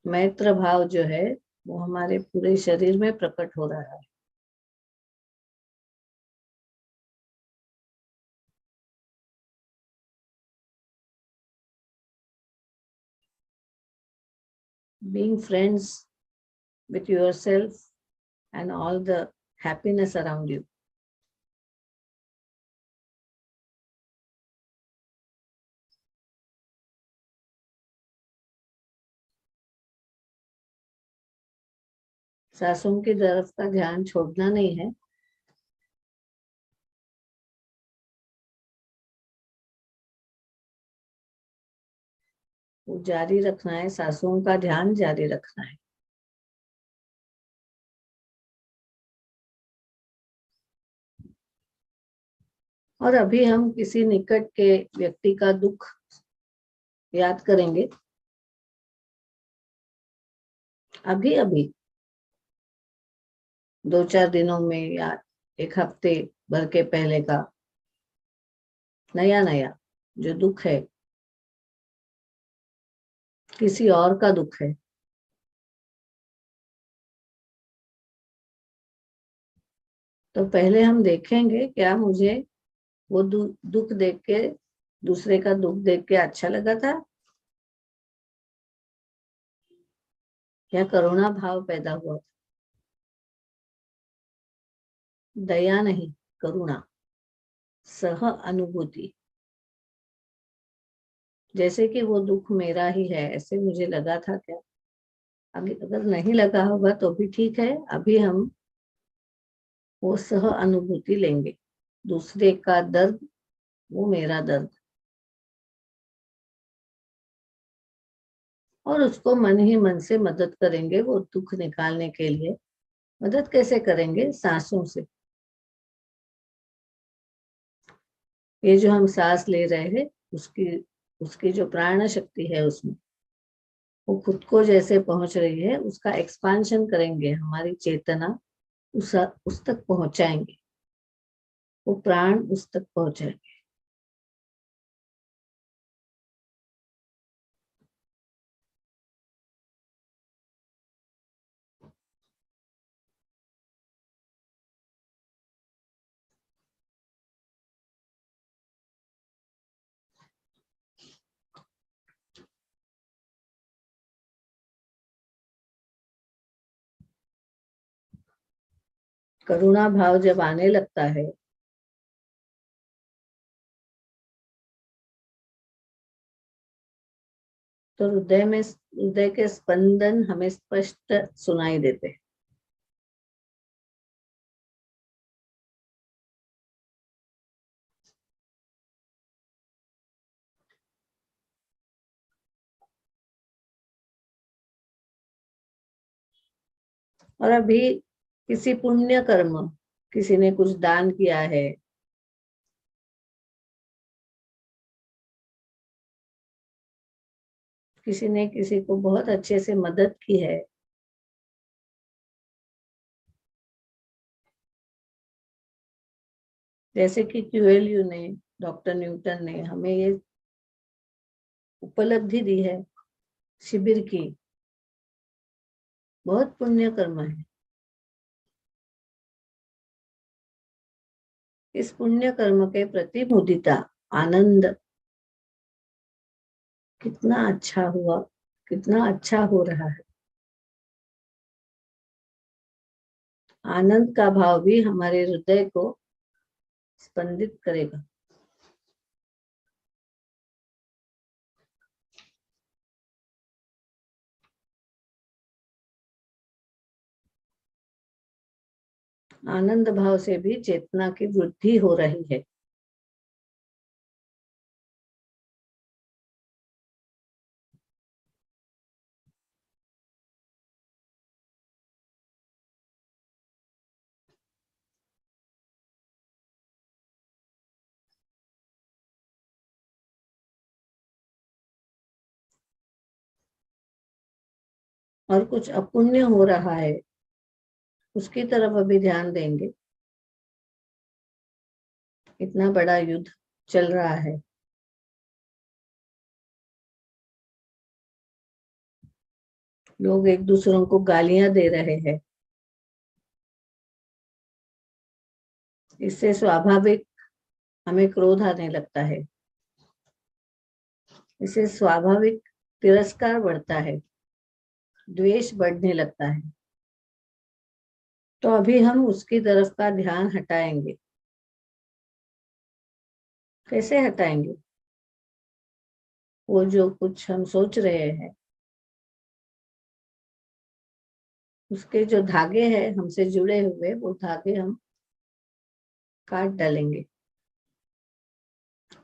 Speaker 1: मैत्र भाव जो है वो हमारे पूरे शरीर में प्रकट हो रहा है। Being friends with yourself and all the happiness around you. सांसों की तरफ का ध्यान छोड़ना नहीं है। वो जारी रखना है, सांसों का ध्यान जारी रखना है। और अभी हम किसी निकट के व्यक्ति का दुख याद करेंगे, अभी अभी 2-4 दिनों में या एक हफ्ते भर के पहले का नया नया जो दुख है, किसी और का दुख है। तो पहले हम देखेंगे क्या मुझे वो दुख देख के, दूसरे का दुख देख के अच्छा लगा था, या करुणा भाव पैदा हुआ था। दया नहीं, करुणा, सह अनुभूति। जैसे कि वो दुख मेरा ही है, ऐसे मुझे लगा था क्या। अगर नहीं लगा होगा तो भी ठीक है, अभी हम वो सह अनुभूति लेंगे, दूसरे का दर्द वो मेरा दर्द, और उसको मन ही मन से मदद करेंगे वो दुख निकालने के लिए। मदद कैसे करेंगे? सांसों से। ये जो हम सांस ले रहे हैं, उसकी उसकी जो प्राण शक्ति है उसमें, वो खुद को जैसे पहुंच रही है, उसका एक्सपांशन करेंगे, हमारी चेतना उस तक पहुंचाएंगे, वो प्राण उस तक पहुंचाएंगे। करुणा भाव जब आने लगता है, तो हृदय के स्पंदन हमें स्पष्ट सुनाई देते हैं। और अभी किसी पुण्य कर्म, किसी ने कुछ दान किया है, किसी ने किसी को बहुत अच्छे से मदद की है, जैसे कि क्यूएलयू ने, डॉक्टर न्यूटन ने हमें ये उपलब्धि दी है शिविर की, बहुत पुण्य कर्म है। इस पुण्य कर्म के प्रति मुदिता, आनंद, कितना अच्छा हुआ, कितना अच्छा हो रहा है। आनंद का भाव भी हमारे हृदय को स्पंदित करेगा। आनंद भाव से भी चेतना की वृद्धि हो रही है। और कुछ अपुण्य हो रहा है, उसकी तरफ अभी ध्यान देंगे। इतना बड़ा युद्ध चल रहा है, लोग एक दूसरों को गालियां दे रहे हैं। इससे स्वाभाविक हमें क्रोध आने लगता है, इससे स्वाभाविक तिरस्कार बढ़ता है, द्वेष बढ़ने लगता है। तो अभी हम उसकी तरफ का ध्यान हटाएंगे। कैसे हटाएंगे? वो जो कुछ हम सोच रहे हैं, उसके जो धागे हैं हमसे जुड़े हुए, वो धागे हम काट डालेंगे।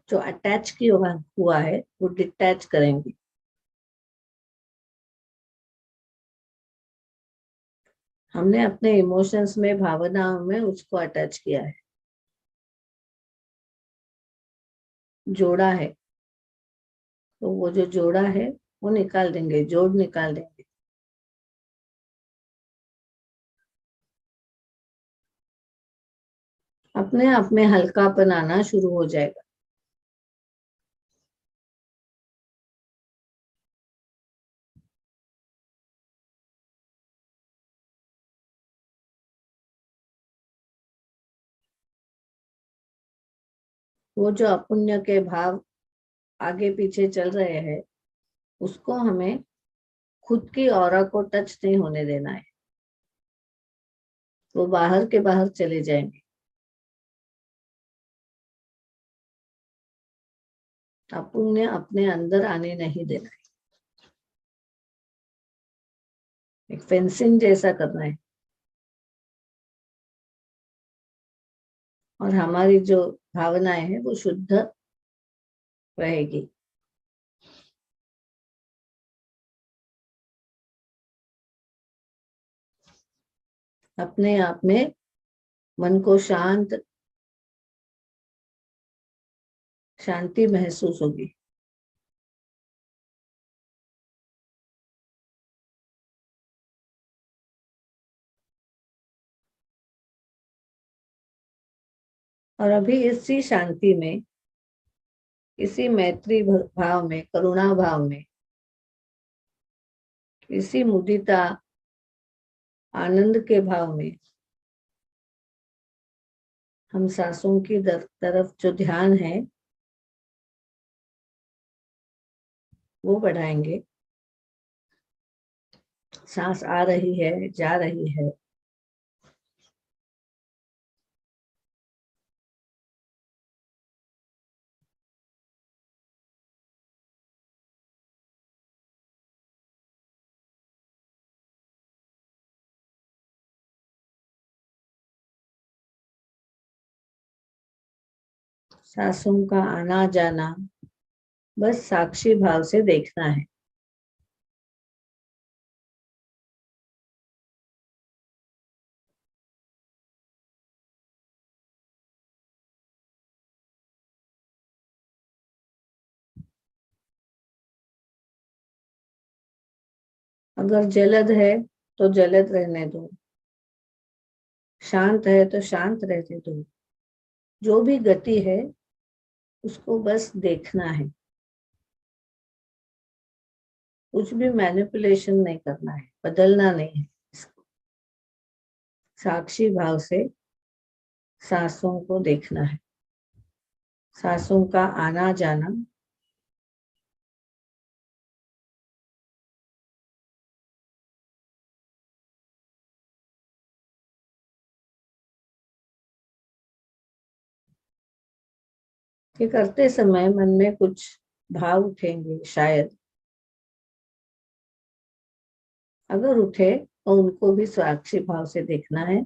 Speaker 1: जो अटैच किया हुआ है वो डिटैच करेंगे। हमने अपने इमोशंस में, भावनाओं में उसको अटैच किया है, जोड़ा है। तो वो जो जोड़ा है वो निकाल देंगे, जोड़ निकाल देंगे। अपने आप में हल्कापन आना शुरू हो जाएगा। वो जो अपुण्य के भाव आगे पीछे चल रहे हैं, उसको हमें खुद की ऑरा को टच नहीं होने देना है। वो बाहर के बाहर चले जाएंगे। अपुण्य अपने अंदर आने नहीं देना है। एक फेंसिंग जैसा करना है। और हमारी जो भावनाएं हैं वो शुद्ध रहेगी। अपने आप में मन को शांति महसूस होगी। और अभी इसी शांति में, इसी मैत्री भाव में, करुणा भाव में, इसी मुदिता, आनंद के भाव में हम सांसों की तरफ जो ध्यान है वो बढ़ाएंगे। सांस आ रही है, जा रही है। सांसों का आना जाना बस साक्षी भाव से देखना है। अगर जलद है तो जलद रहने दो, शांत है तो शांत रहने दो। जो भी गति है उसको बस देखना है, कुछ भी मैनिपुलेशन नहीं करना है, बदलना नहीं है इसको। साक्षी भाव से सांसों को देखना है, सांसों का आना जाना। ये करते समय मन में कुछ भाव उठेंगे शायद, अगर उठे तो उनको भी साक्षी भाव से देखना है।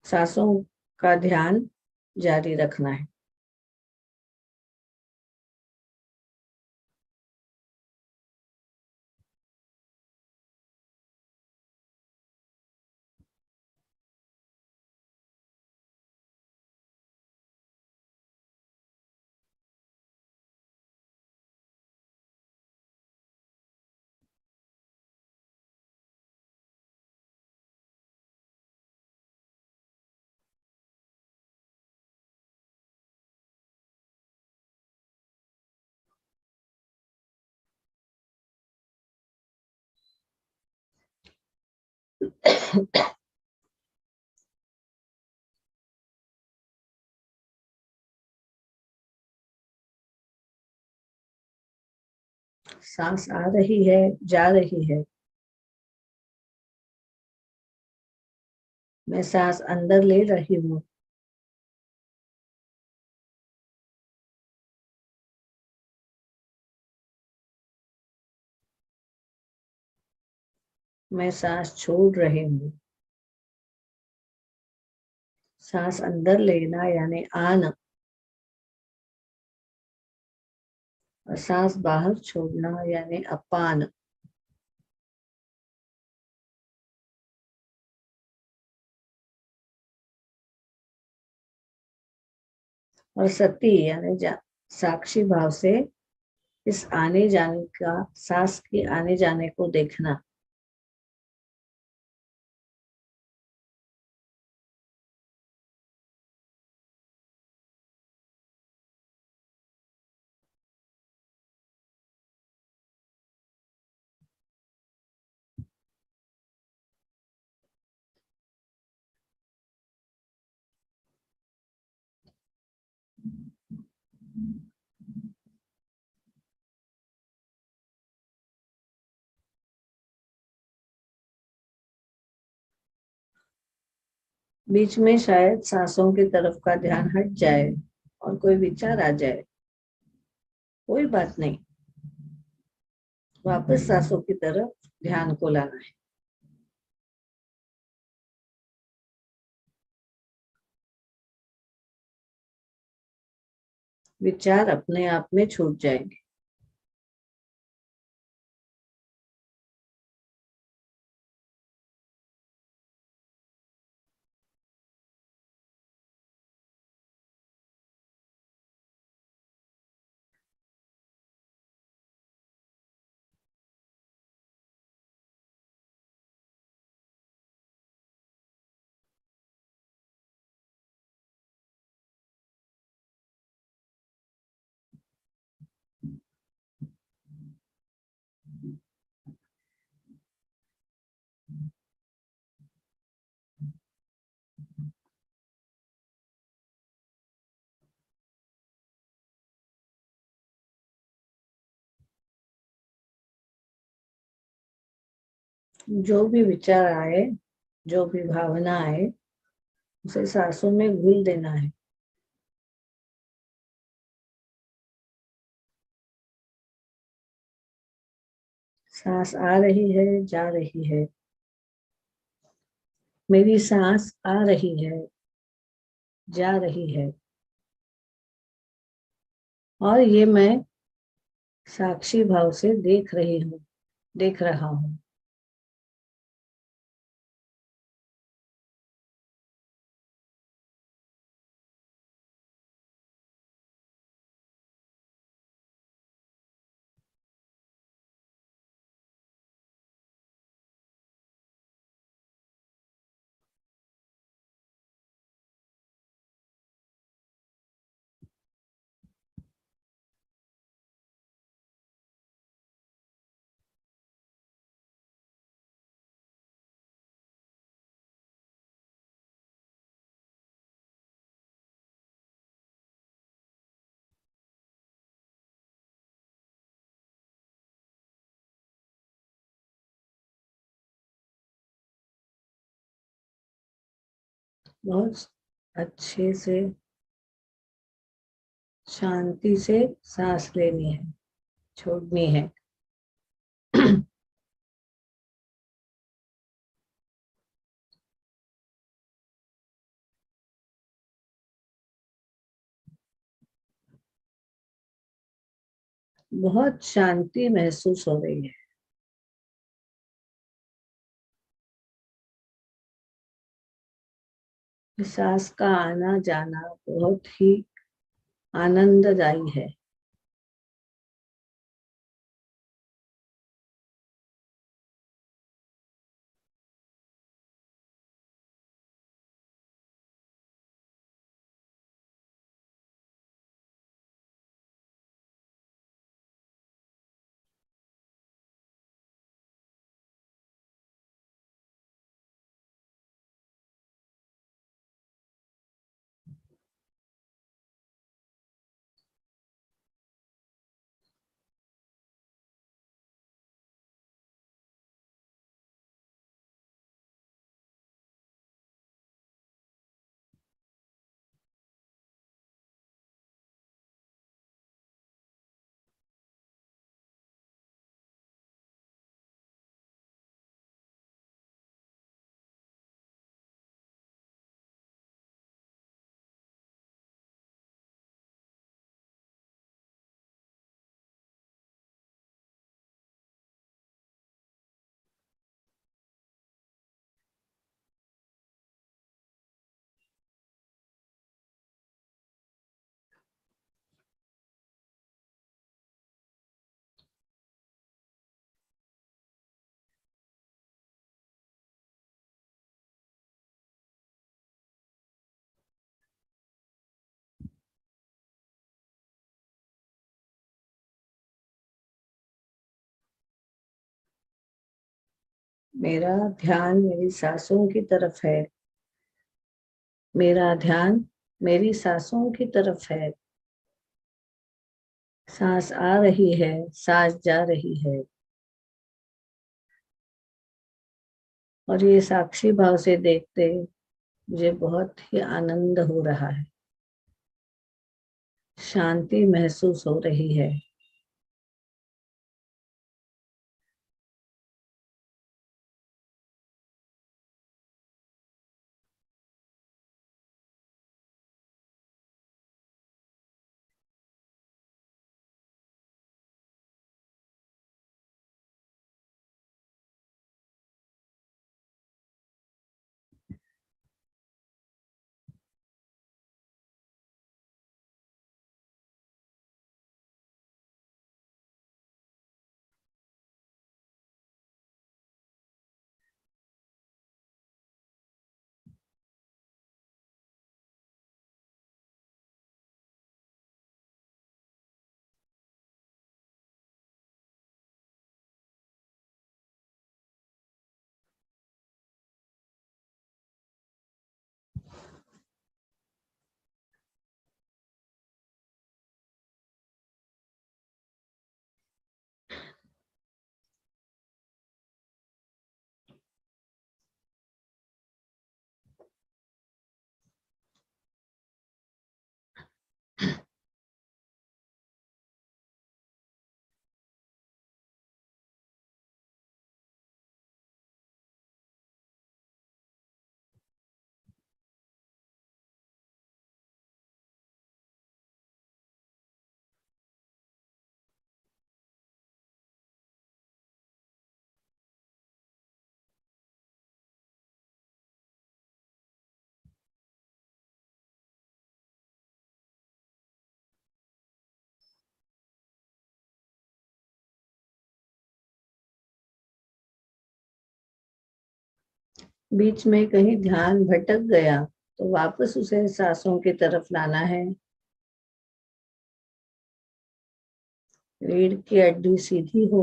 Speaker 1: सांसों का ध्यान जारी रखना है। सांस आ रही है, जा रही है। मैं सांस अंदर ले रही हूँ, मैं सांस छोड़ रही हूँ। सांस अंदर लेना यानी आना, और सांस बाहर छोड़ना यानी अपान। और सती यानी साक्षी भाव से इस आने जाने का, सांस के आने जाने को देखना। बीच में शायद सांसों की तरफ का ध्यान हट जाए और कोई विचार आ जाए, कोई बात नहीं, वापस सांसों की तरफ ध्यान को लाना है। विचार अपने आप में छूट जाएंगे। जो भी विचार आए, जो भी भावना आए, उसे सांसों में घुल देना है। सांस आ रही है, जा रही है। मेरी सांस आ रही है, जा रही है, और ये मैं साक्षी भाव से देख रही हूँ, देख रहा हूँ। बहुत अच्छे से शांति से सांस लेनी है, छोड़नी है। बहुत शांति महसूस हो रही है। सांस का आना जाना बहुत ही आनंददायी है। मेरा ध्यान मेरी सांसों की तरफ है। मेरा ध्यान मेरी सांसों की तरफ है। सांस आ रही है, सांस जा रही है, और ये साक्षी भाव से देखते मुझे बहुत ही आनंद हो रहा है। शांति महसूस हो रही है। बीच में कहीं ध्यान भटक गया तो वापस उसे सांसों की तरफ लाना है। रीढ़ की हड्डी सीधी हो।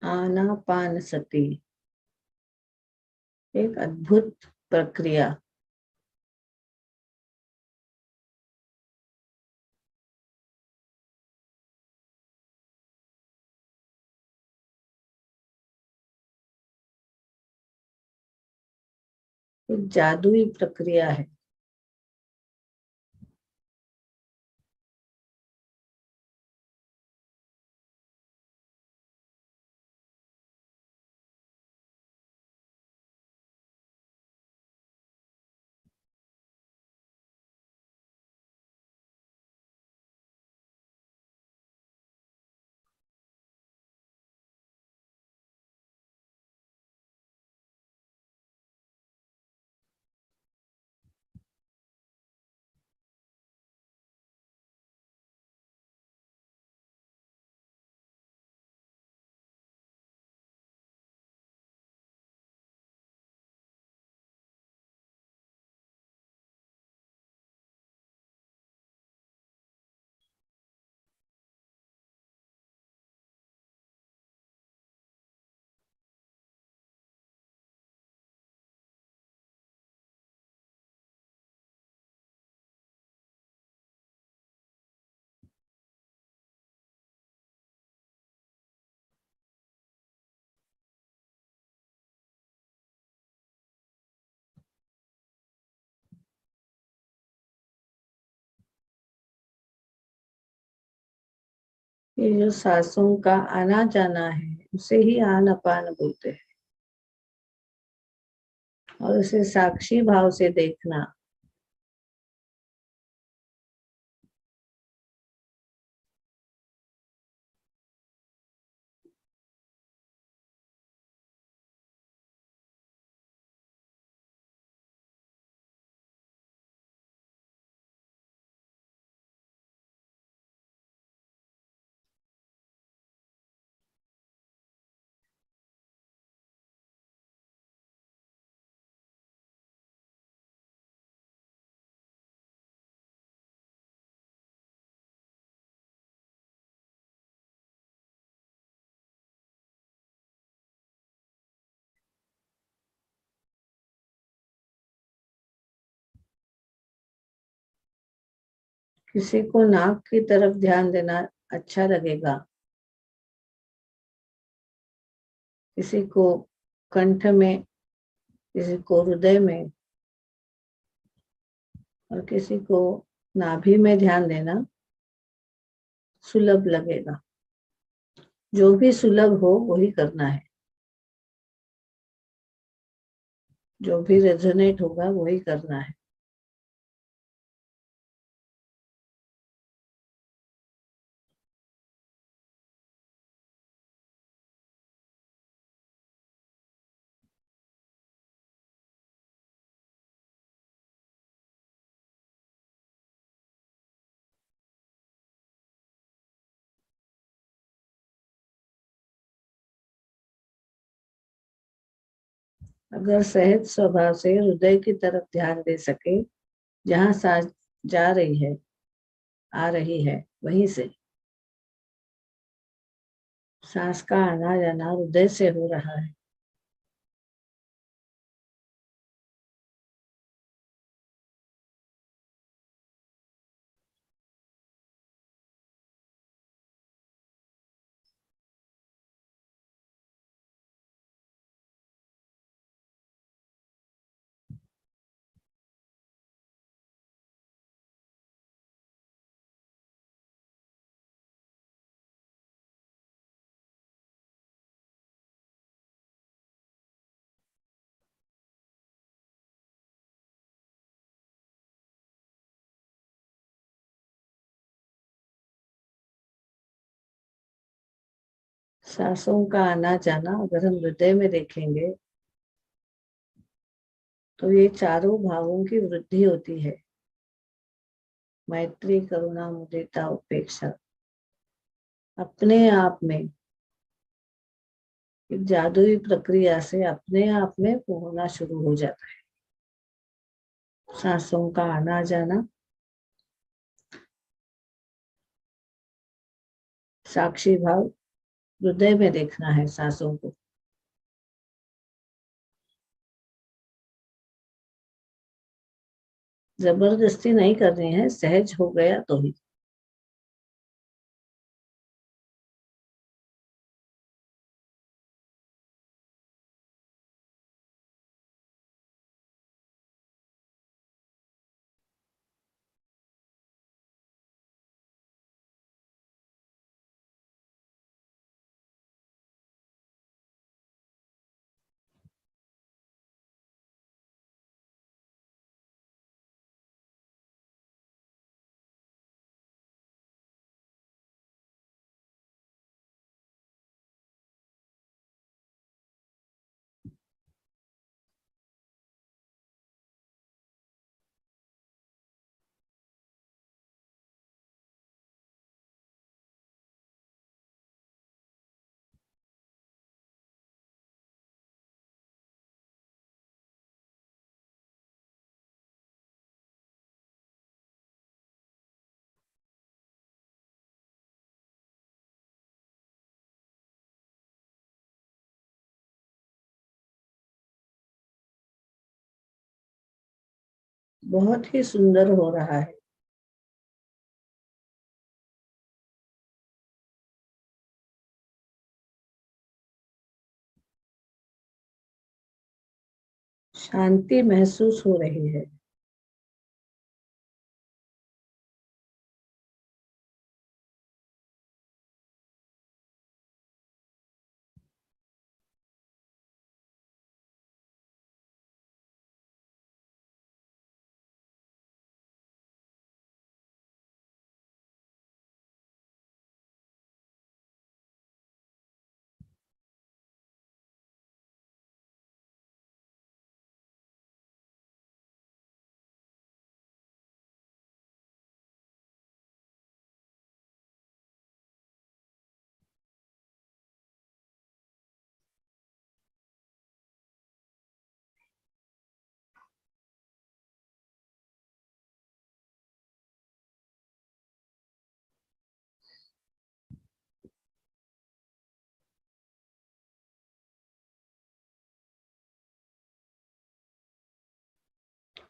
Speaker 1: आनापानसति एक अद्भुत प्रक्रिया। एक जादुई प्रक्रिया है। ये जो सांसों का आना जाना है उसे ही आनापान बोलते हैं। और उसे साक्षी भाव से देखना। किसी को नाक की तरफ ध्यान देना अच्छा लगेगा, किसी को कंठ में, किसी को हृदय में और किसी को नाभि में ध्यान देना सुलभ लगेगा। जो भी सुलभ हो वही करना है, जो भी रेजोनेट होगा वही करना है। अगर सहज स्वभाव से हृदय की तरफ ध्यान दे सके, जहाँ सांस जा रही है, आ रही है, वहीं से सांस का आना जाना हृदय से हो रहा है। सांसों का आना जाना अगर हम हृदय में देखेंगे तो ये चारों भावों की वृद्धि होती है। मैत्री, करुणा, मुदिता, उपेक्षा अपने आप में एक जादुई प्रक्रिया से अपने आप में होना शुरू हो जाता है। सांसों का आना जाना साक्षी भाव हृदय में देखना है सांसों को। जबरदस्ती नहीं करनी है, सहज हो गया तो ही। बहुत ही सुंदर हो रहा है। शांति महसूस हो रही है।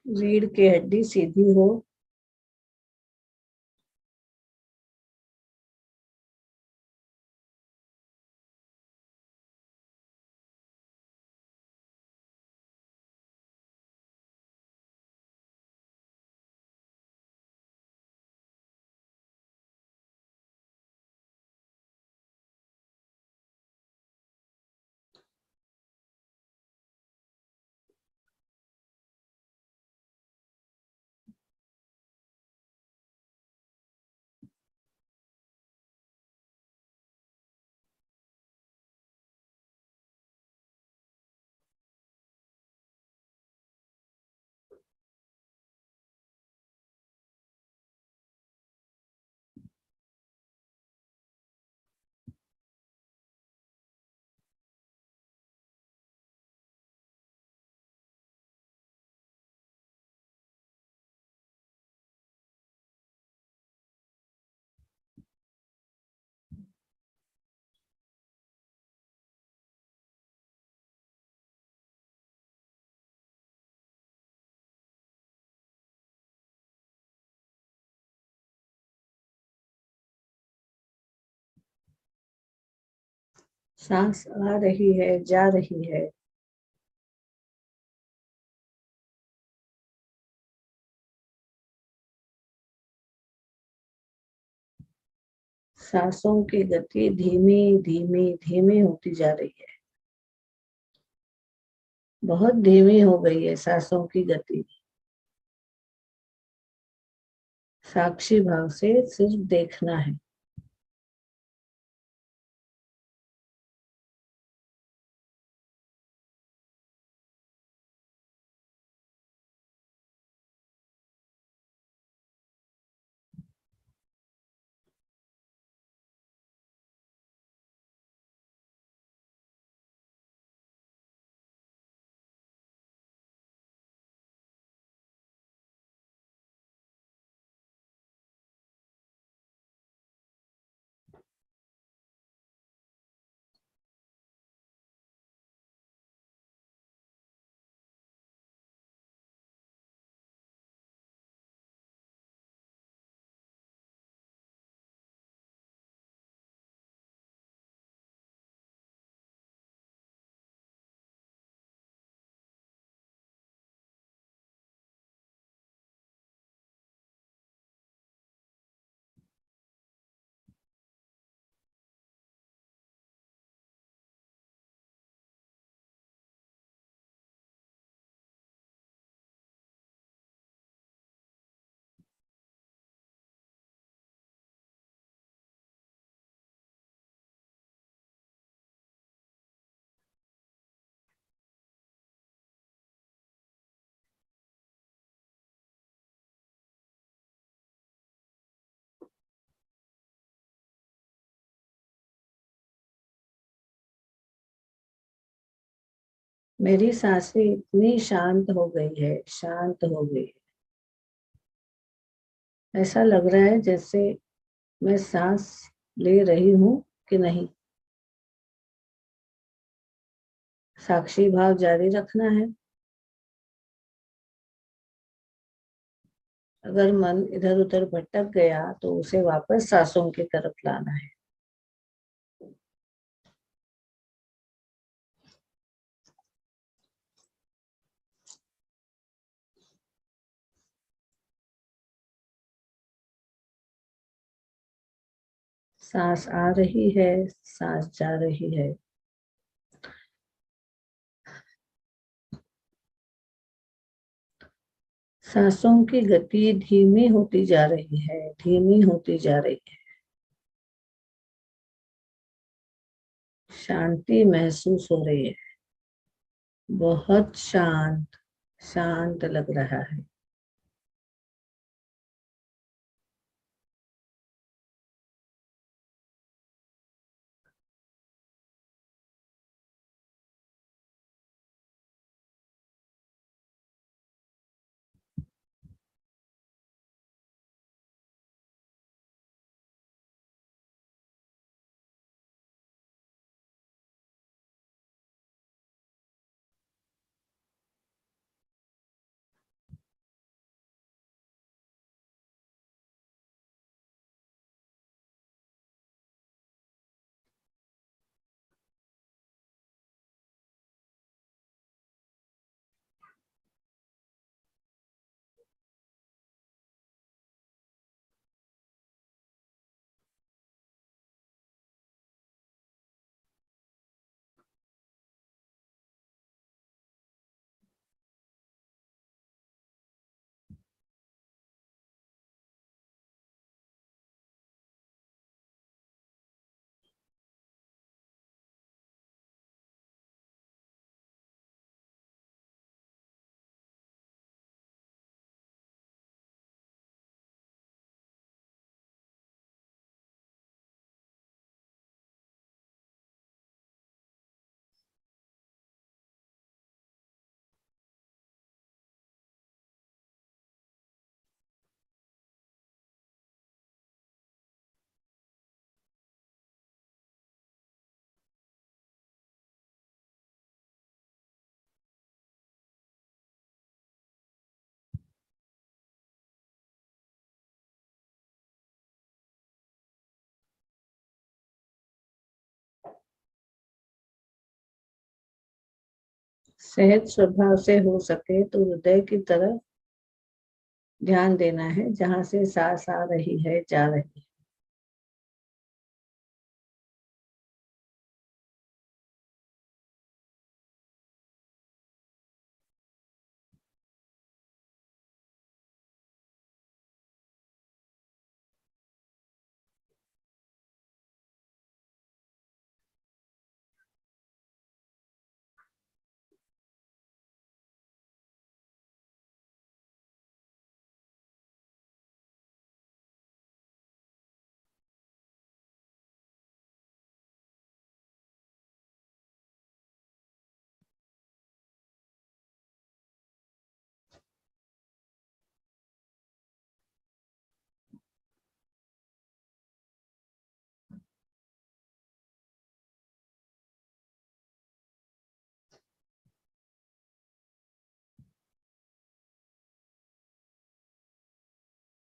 Speaker 1: रीढ़ की हड्डी सीधी हो। सांस आ रही है, जा रही है। सांसों की गति धीमी धीमी धीमी होती जा रही है। बहुत धीमी हो गई है सांसों की गति। साक्षी भाव से सिर्फ देखना है। मेरी सांसें इतनी शांत हो गई है, शांत हो गई है। ऐसा लग रहा है जैसे मैं सांस ले रही हूँ कि नहीं। साक्षी भाव जारी रखना है। अगर मन इधर उधर भटक गया तो उसे वापस सांसों की तरफ लाना है। सांस आ रही है, सांस जा रही है। सांसों की गति धीमी होती जा रही है, धीमी होती जा रही है। शांति महसूस हो रही है। बहुत शांत, शांत लग रहा है। सहज स्वभाव से हो सके तो हृदय की तरफ ध्यान देना है, जहां से सांस आ रही है, जा रही है।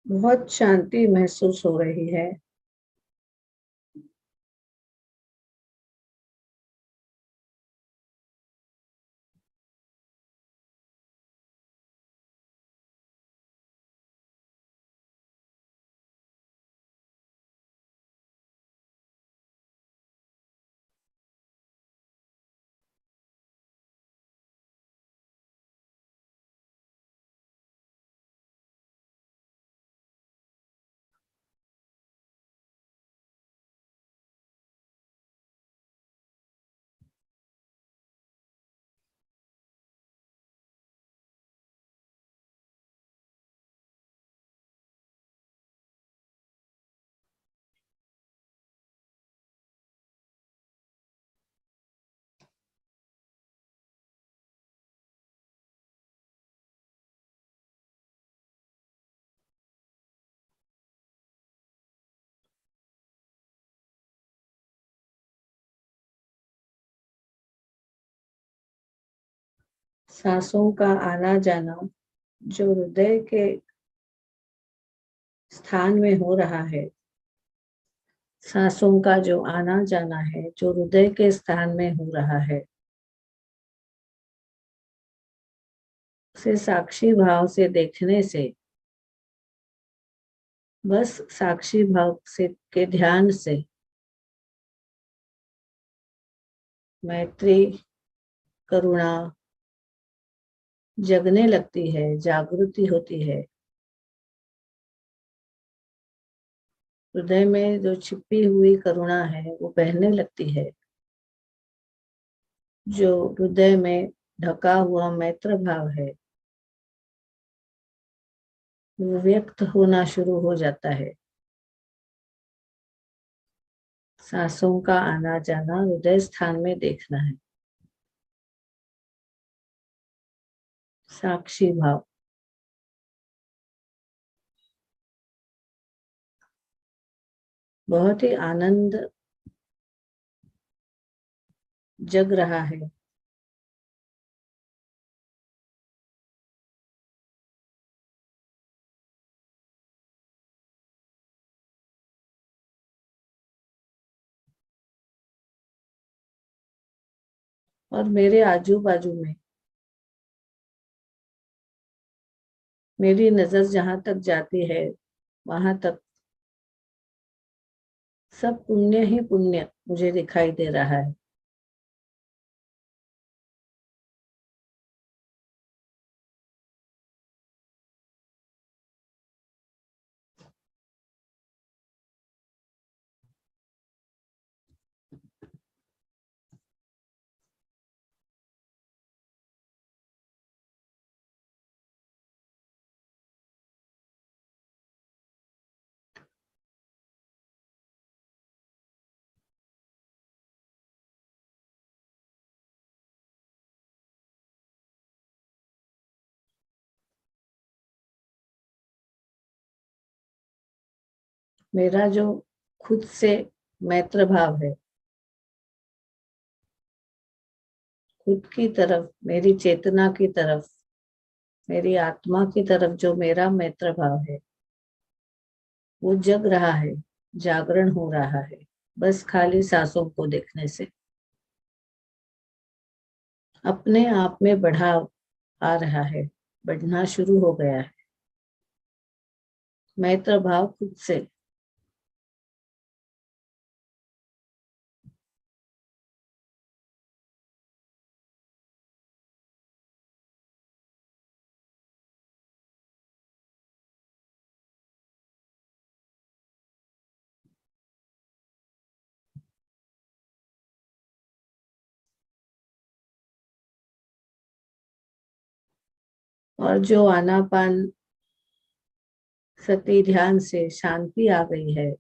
Speaker 1: बहुत शांति महसूस हो रही है। सांसों का आना जाना जो हृदय के स्थान में हो रहा है, सांसों का जो आना जाना है जो हृदय के स्थान में हो रहा है, उसे साक्षी भाव से देखने से, बस साक्षी भाव से के ध्यान से मैत्री, करुणा जगने लगती है, जागृति होती है। हृदय में जो छिपी हुई करुणा है वो बहने लगती है। जो हृदय में ढका हुआ मैत्र भाव है वो व्यक्त होना शुरू हो जाता है। सांसों का आना जाना हृदय स्थान में देखना है। साक्षी भाव बहुत ही आनंद जग रहा है। और मेरे आजू बाजू में मेरी नजर जहां तक जाती है वहां तक सब पुण्य ही पुण्य मुझे दिखाई दे रहा है। मेरा जो खुद से मैत्र भाव है, खुद की तरफ, मेरी चेतना की तरफ, मेरी आत्मा की तरफ जो मेरा मैत्र भाव है वो जग रहा है, जागरण हो रहा है, बस खाली सांसों को देखने से अपने आप में बढ़ाव आ रहा है, बढ़ना शुरू हो गया है। मैत्र भाव खुद से। और जो आनापान सती ध्यान से शांति आ गई है,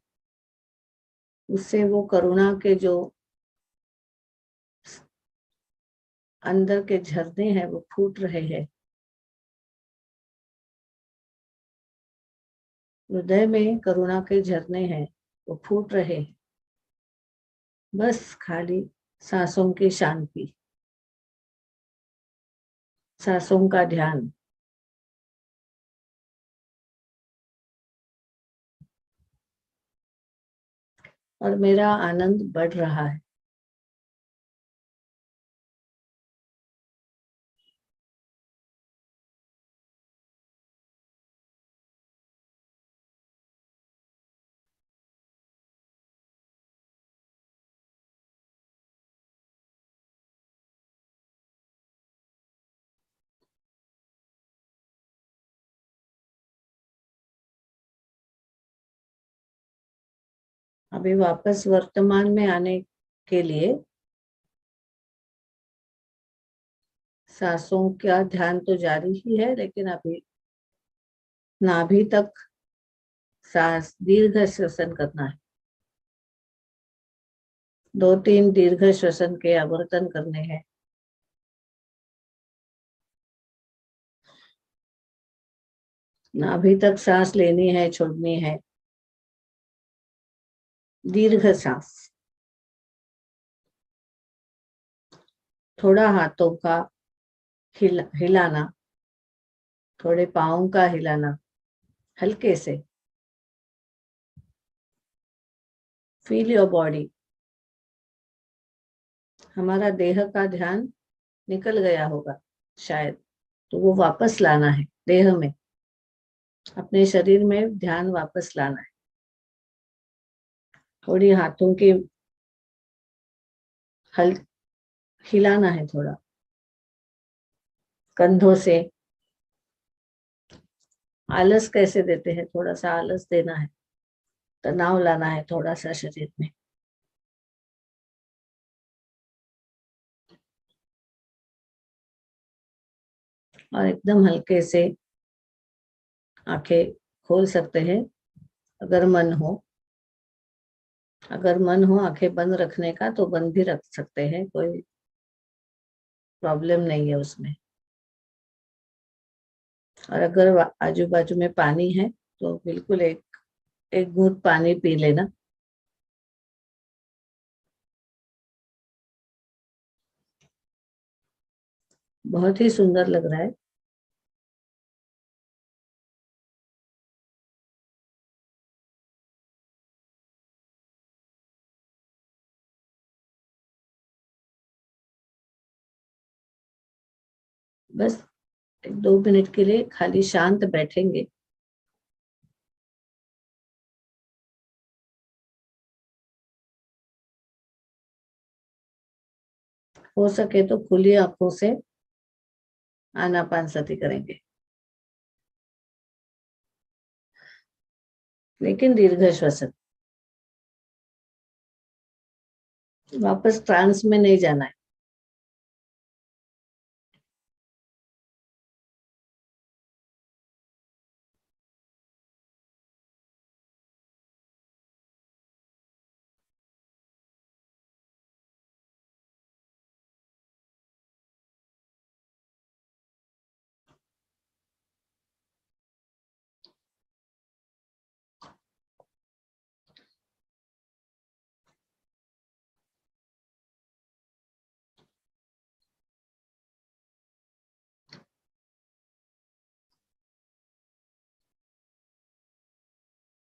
Speaker 1: उससे वो करुणा के जो अंदर के झरने हैं वो फूट रहे हैं। हृदय में करुणा के झरने हैं वो फूट रहे हैं। बस खाली सांसों की शांति, सांसों का ध्यान। और मेरा आनंद बढ़ रहा है। अभी वापस वर्तमान में आने के लिए सांसों का ध्यान तो जारी ही है, लेकिन अभी नाभि तक सांस दीर्घ श्वसन करना है। 2-3 दीर्घ श्वसन के आवर्तन करने हैं। नाभि तक सांस लेनी है, छोड़नी है, दीर्घ सांस। थोड़ा हाथों का हिलाना, थोड़े पाँव का हिलाना, हल्के से। Feel your body. हमारा देह का ध्यान निकल गया होगा शायद, तो वो वापस लाना है देह में, अपने शरीर में ध्यान वापस लाना है। थोड़ी हाथों की हिलाना है, थोड़ा कंधों से। आलस कैसे देते हैं, थोड़ा सा आलस देना है, तनाव लाना है थोड़ा सा शरीर में। और एकदम हल्के से आंखें खोल सकते हैं अगर मन हो। अगर मन हो आंखें बंद रखने का तो बंद भी रख सकते हैं, कोई प्रॉब्लम नहीं है उसमें। और अगर आजू बाजू में पानी है तो बिल्कुल एक घूंट पानी पी लेना। बहुत ही सुंदर लग रहा है। बस 1-2 मिनट के लिए खाली शांत बैठेंगे। हो सके तो खुली आंखों से आनापानसती करेंगे, लेकिन दीर्घ श्वसन। वापस ट्रांस में नहीं जाना है।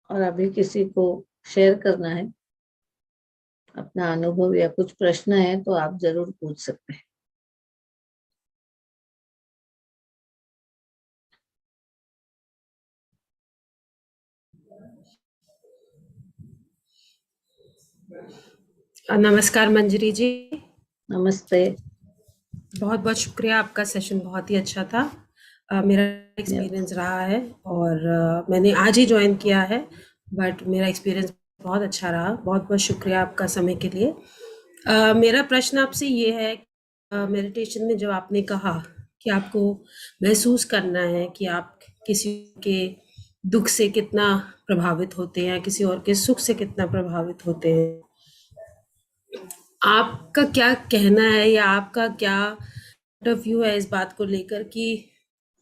Speaker 1: और अभी किसी को शेयर करना है अपना अनुभव या कुछ प्रश्न है तो आप जरूर पूछ सकते हैं।
Speaker 2: नमस्कार मंजरी जी।
Speaker 1: नमस्ते।
Speaker 2: बहुत बहुत शुक्रिया, आपका सेशन बहुत ही अच्छा था। मेरा एक्सपीरियंस रहा है और मैंने आज ही ज्वाइन किया है, बट मेरा एक्सपीरियंस बहुत अच्छा रहा। बहुत बहुत शुक्रिया आपका समय के लिए। मेरा प्रश्न आपसे ये है, मेडिटेशन में जब आपने कहा कि आपको महसूस करना है कि आप किसी के दुख से कितना प्रभावित होते हैं, किसी और के सुख से कितना प्रभावित होते हैं, आपका क्या कहना है या आपका क्या पॉइंट ऑफ व्यू है इस बात को लेकर कि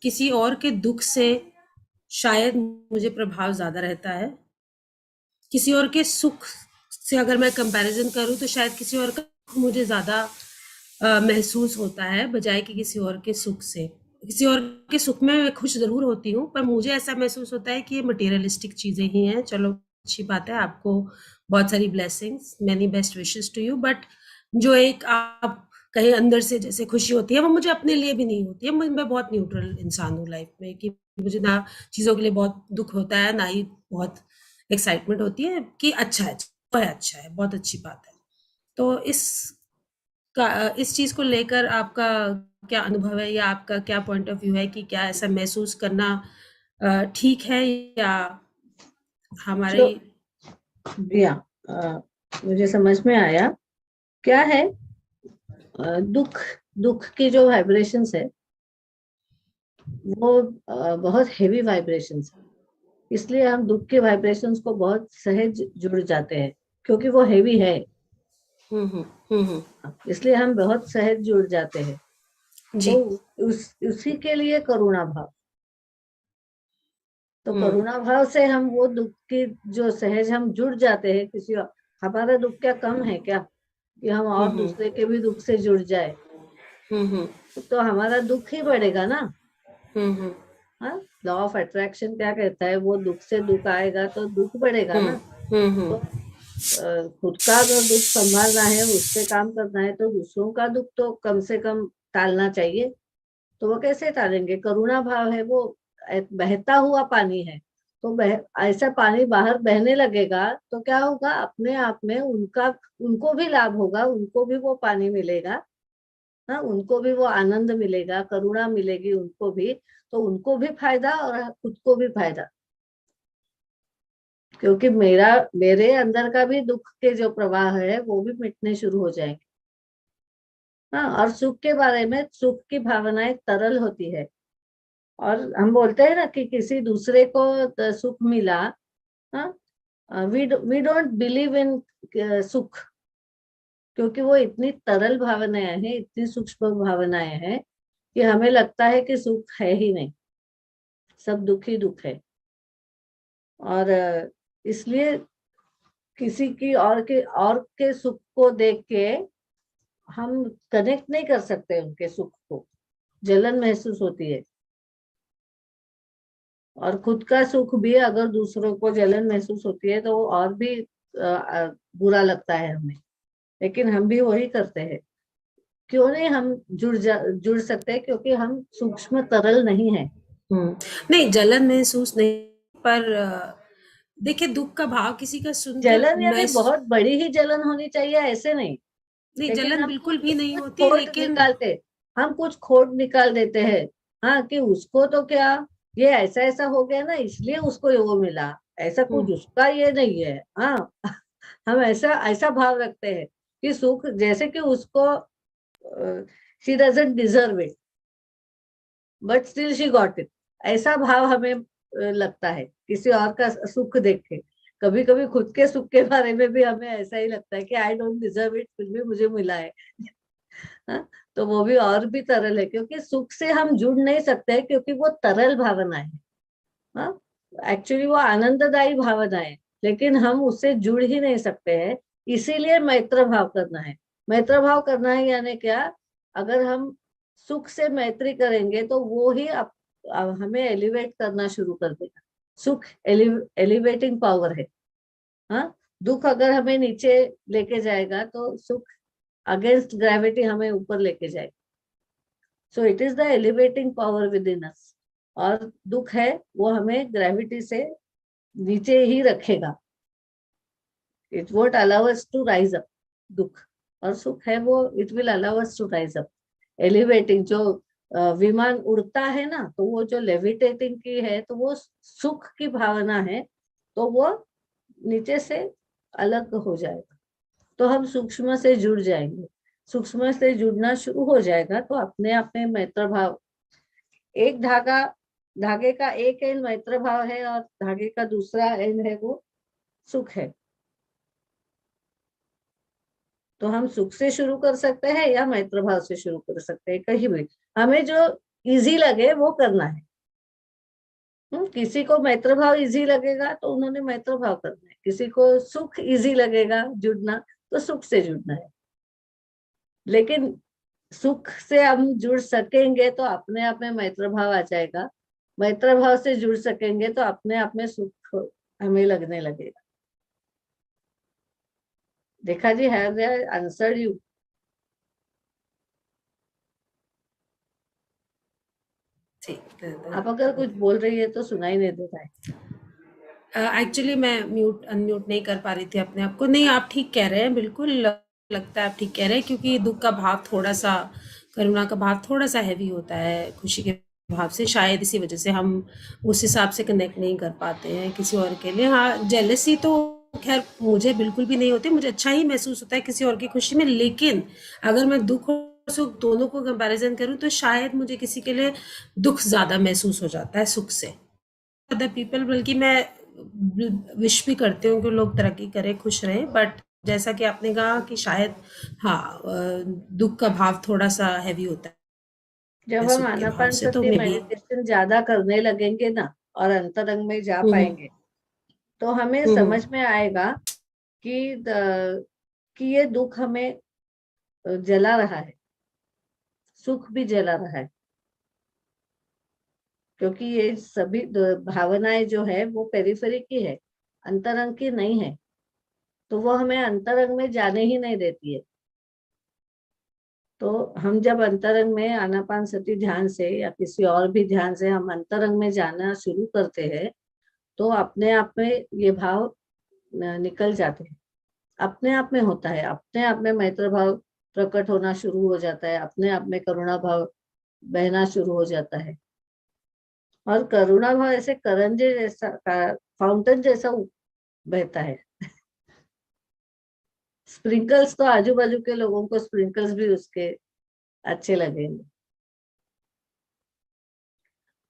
Speaker 2: किसी और के दुख से शायद मुझे प्रभाव ज्यादा रहता है, किसी और के सुख से अगर मैं कंपैरिजन करूं तो शायद किसी और का मुझे ज्यादा महसूस होता है बजाय कि किसी और के सुख से। किसी और के सुख में मैं खुश जरूर होती हूँ, पर मुझे ऐसा महसूस होता है कि ये मटेरियलिस्टिक चीजें ही हैं। चलो अच्छी बात है, आपको बहुत सारी blessings, many best wishes to you, but जो एक आप कहीं अंदर से जैसे खुशी होती है वो मुझे अपने लिए भी नहीं होती है। मैं बहुत न्यूट्रल इंसान हूँ लाइफ में, कि मुझे ना चीजों के लिए बहुत दुख होता है, ना ही बहुत एक्साइटमेंट होती है कि अच्छा है, अच्छा है, बहुत अच्छी बात है। तो इस चीज को लेकर आपका क्या अनुभव है या आपका क्या पॉइंट ऑफ व्यू है कि क्या ऐसा महसूस करना ठीक है या हमारी।
Speaker 1: जो या मुझे समझ में आया क्या है। दुख दुख की जो वाइब्रेशंस है वो बहुत हेवी वाइब्रेशंस है, इसलिए हम दुख के वाइब्रेशंस को बहुत सहज जुड़ जाते हैं, क्योंकि वो हेवी है। इसलिए हम बहुत सहज जुड़ जाते हैं।
Speaker 2: जी।
Speaker 1: तो उसी के लिए करुणा भाव। तो करुणा भाव से हम वो दुख की जो सहज हम जुड़ जाते हैं किसी और। हमारा दुख क्या कम है क्या कि हम और दूसरे के भी दुख से जुड़ जाए। तो हमारा दुख ही बढ़ेगा ना।
Speaker 2: हम्म
Speaker 1: हाँ, लॉ ऑफ अट्रैक्शन क्या कहता है, वो दुख से दुख आएगा तो दुख बढ़ेगा
Speaker 2: हम्म
Speaker 1: ना। तो
Speaker 2: हम्म
Speaker 1: खुद का अगर दुख संभालना है, उस पे काम करना है, तो दूसरों का दुख तो कम से कम टालना चाहिए। तो वो कैसे टालेंगे? करुणा भाव है वो, एक बहता हुआ पानी है। तो ऐसा पानी बाहर बहने लगेगा तो क्या होगा, अपने आप में उनका, उनको भी लाभ होगा, उनको भी वो पानी मिलेगा। हाँ, उनको भी वो आनंद मिलेगा, करुणा मिलेगी उनको भी। तो उनको भी फायदा और खुद को भी फायदा, क्योंकि मेरे अंदर का भी दुख के जो प्रवाह है वो भी मिटने शुरू हो जाएंगे। हाँ, और सुख के बारे में, सुख की भावनाएं तरल होती है। और हम बोलते हैं ना कि किसी दूसरे को सुख मिला। हाँ, वी डोंट बिलीव इन सुख, क्योंकि वो इतनी तरल भावनाएं हैं, इतनी सूक्ष्म भावनाएं हैं कि हमें लगता है कि सुख है ही नहीं, सब दुख ही दुख है। और इसलिए किसी की और के सुख को देख के हम कनेक्ट नहीं कर सकते, उनके सुख को जलन महसूस होती है। और खुद का सुख भी अगर दूसरों को जलन महसूस होती है तो वो और भी बुरा लगता है हमें। लेकिन हम भी वही करते हैं। क्यों नहीं हम जुड़ सकते हैं? क्योंकि हम सूक्ष्म तरल नहीं है।
Speaker 2: नहीं, जलन महसूस नहीं, पर देखिए दुख का भाव किसी का सुनकर
Speaker 1: जलन यानी
Speaker 2: मैं
Speaker 1: बहुत बड़ी ही जलन होनी चाहिए, ऐसे नहीं।
Speaker 2: नहीं,
Speaker 1: लेकिन
Speaker 2: जलन
Speaker 1: हम
Speaker 2: बिल्कुल
Speaker 1: कुछ
Speaker 2: भी नहीं
Speaker 1: कुछ
Speaker 2: होती,
Speaker 1: खोट
Speaker 2: लेकिन
Speaker 1: निकालते, हम कुछ खोट निकाल देते हैं। हाँ, कि उसको तो क्या, ये ऐसा ऐसा हो गया ना, इसलिए उसको ये वो मिला, ऐसा कुछ
Speaker 2: हम्म
Speaker 1: उसका ये नहीं है। हाँ, हम ऐसा ऐसा भाव रखते हैं कि सुख जैसे कि उसको, she doesn't deserve it but still she got it, ऐसा भाव हमें लगता है किसी और का सुख देख के। कभी कभी खुद के सुख के बारे में भी हमें ऐसा ही लगता है कि आई डोंट डिजर्व इट, फिर भी मुझे मिला है। हाँ, तो वो भी और भी तरल है, क्योंकि सुख से हम जुड़ नहीं सकते, क्योंकि वो तरल भावना है। हाँ, एक्चुअली वो आनंददायी भावना है, लेकिन हम उससे जुड़ ही नहीं सकते हैं। इसीलिए मैत्र भाव करना है। मैत्र भाव करना है यानी क्या? अगर हम सुख से मैत्री करेंगे तो वो ही हमें एलिवेट करना शुरू कर देगा। सुख एलिवेटिंग पावर है। हाँ, दुख अगर हमें नीचे लेके जाएगा तो सुख अगेंस्ट ग्रेविटी हमें ऊपर लेके जाएगा। So it is the elevating power within us. और दुख है वो हमें ग्रेविटी से नीचे ही रखेगा। It won't allow us to rise up. दुख और सुख है वो, it will allow us to rise up. Elevating जो विमान उड़ता है ना, तो वो जो लेविटेटिंग की है, तो वो सुख की भावना है। तो वो नीचे से अलग हो जाएगा, तो हम सूक्ष्म से जुड़ जाएंगे। सूक्ष्म से जुड़ना शुरू हो जाएगा तो अपने आप में मैत्र भाव, एक धागे का एक एंड मैत्र भाव है और धागे का दूसरा एंड है वो सुख है। तो हम सुख से शुरू कर सकते हैं या मैत्र भाव से शुरू कर सकते हैं, कहीं भी हमें जो इजी लगे वो करना है। किसी को मैत्र भाव इजी लगेगा तो उन्होंने मैत्र भाव करना है, किसी को सुख इजी लगेगा जुड़ना तो सुख से जुड़ना है। लेकिन सुख से हम जुड़ सकेंगे तो अपने आप में मैत्र भाव आ जाएगा। मैत्र भाव से जुड़ सकेंगे तो अपने आप में सुख हमें लगने लगेगा। देखा जी, हैव आई आंसर्ड यू?
Speaker 2: ठीक
Speaker 1: आप अगर कुछ बोल रही है तो सुनाई नहीं दे रहा है।
Speaker 2: एक्चुअली मैं म्यूट अनम्यूट नहीं कर पा रही थी अपने आप को। नहीं, आप ठीक कह रहे हैं, बिल्कुल लगता है आप ठीक कह रहे हैं, क्योंकि दुख का भाव थोड़ा सा, करुणा का भाव थोड़ा सा हैवी होता है खुशी के भाव से, शायद इसी वजह से हम उस हिसाब से कनेक्ट नहीं कर पाते हैं किसी और के लिए। हाँ, जेलसी तो खैर मुझे बिल्कुल भी नहीं होती, मुझे अच्छा ही महसूस होता है किसी और की खुशी में। लेकिन अगर मैं दुख और सुख दोनों को कंपैरिजन करूं तो शायद मुझे किसी के लिए दुख ज्यादा महसूस हो जाता है सुख से, अदर पीपल। बल्कि मैं विश भी करती हूँ कि लोग तरक्की करें, खुश रहें, बट जैसा कि आपने कहा कि शायद हाँ, दुख का भाव थोड़ा सा हैवी होता है
Speaker 1: जब हम
Speaker 2: सुख के भाव से, तो
Speaker 1: आनापानसति
Speaker 2: मे बी।
Speaker 1: मेडिटेशन ज्यादा करने लगेंगे ना, और अंतरंग में जा
Speaker 2: हम्म
Speaker 1: पाएंगे, तो हमें
Speaker 2: हम्म
Speaker 1: समझ में आएगा कि कि ये दुख हमें जला रहा है, सुख भी जला रहा है, क्योंकि ये सभी भावनाएं जो है वो पेरिफेरी की है, अंतरंग की नहीं है, तो वो हमें अंतरंग में जाने ही नहीं देती है। तो हम जब अंतरंग में आनापानसति ध्यान से या किसी और भी ध्यान से हम अंतरंग में जाना शुरू करते हैं, तो अपने आप में ये भाव निकल जाते हैं, अपने आप में होता है, अपने आप में मैत्र भाव प्रकट होना शुरू हो जाता है, अपने आप में करुणा भाव बहना शुरू हो जाता है। और करुणा भाव ऐसे करंजे जैसा, फाउंटेन जैसा बहता है। स्प्रिंकल्स तो आजू बाजू के लोगों को स्प्रिंकल्स भी उसके अच्छे लगेंगे।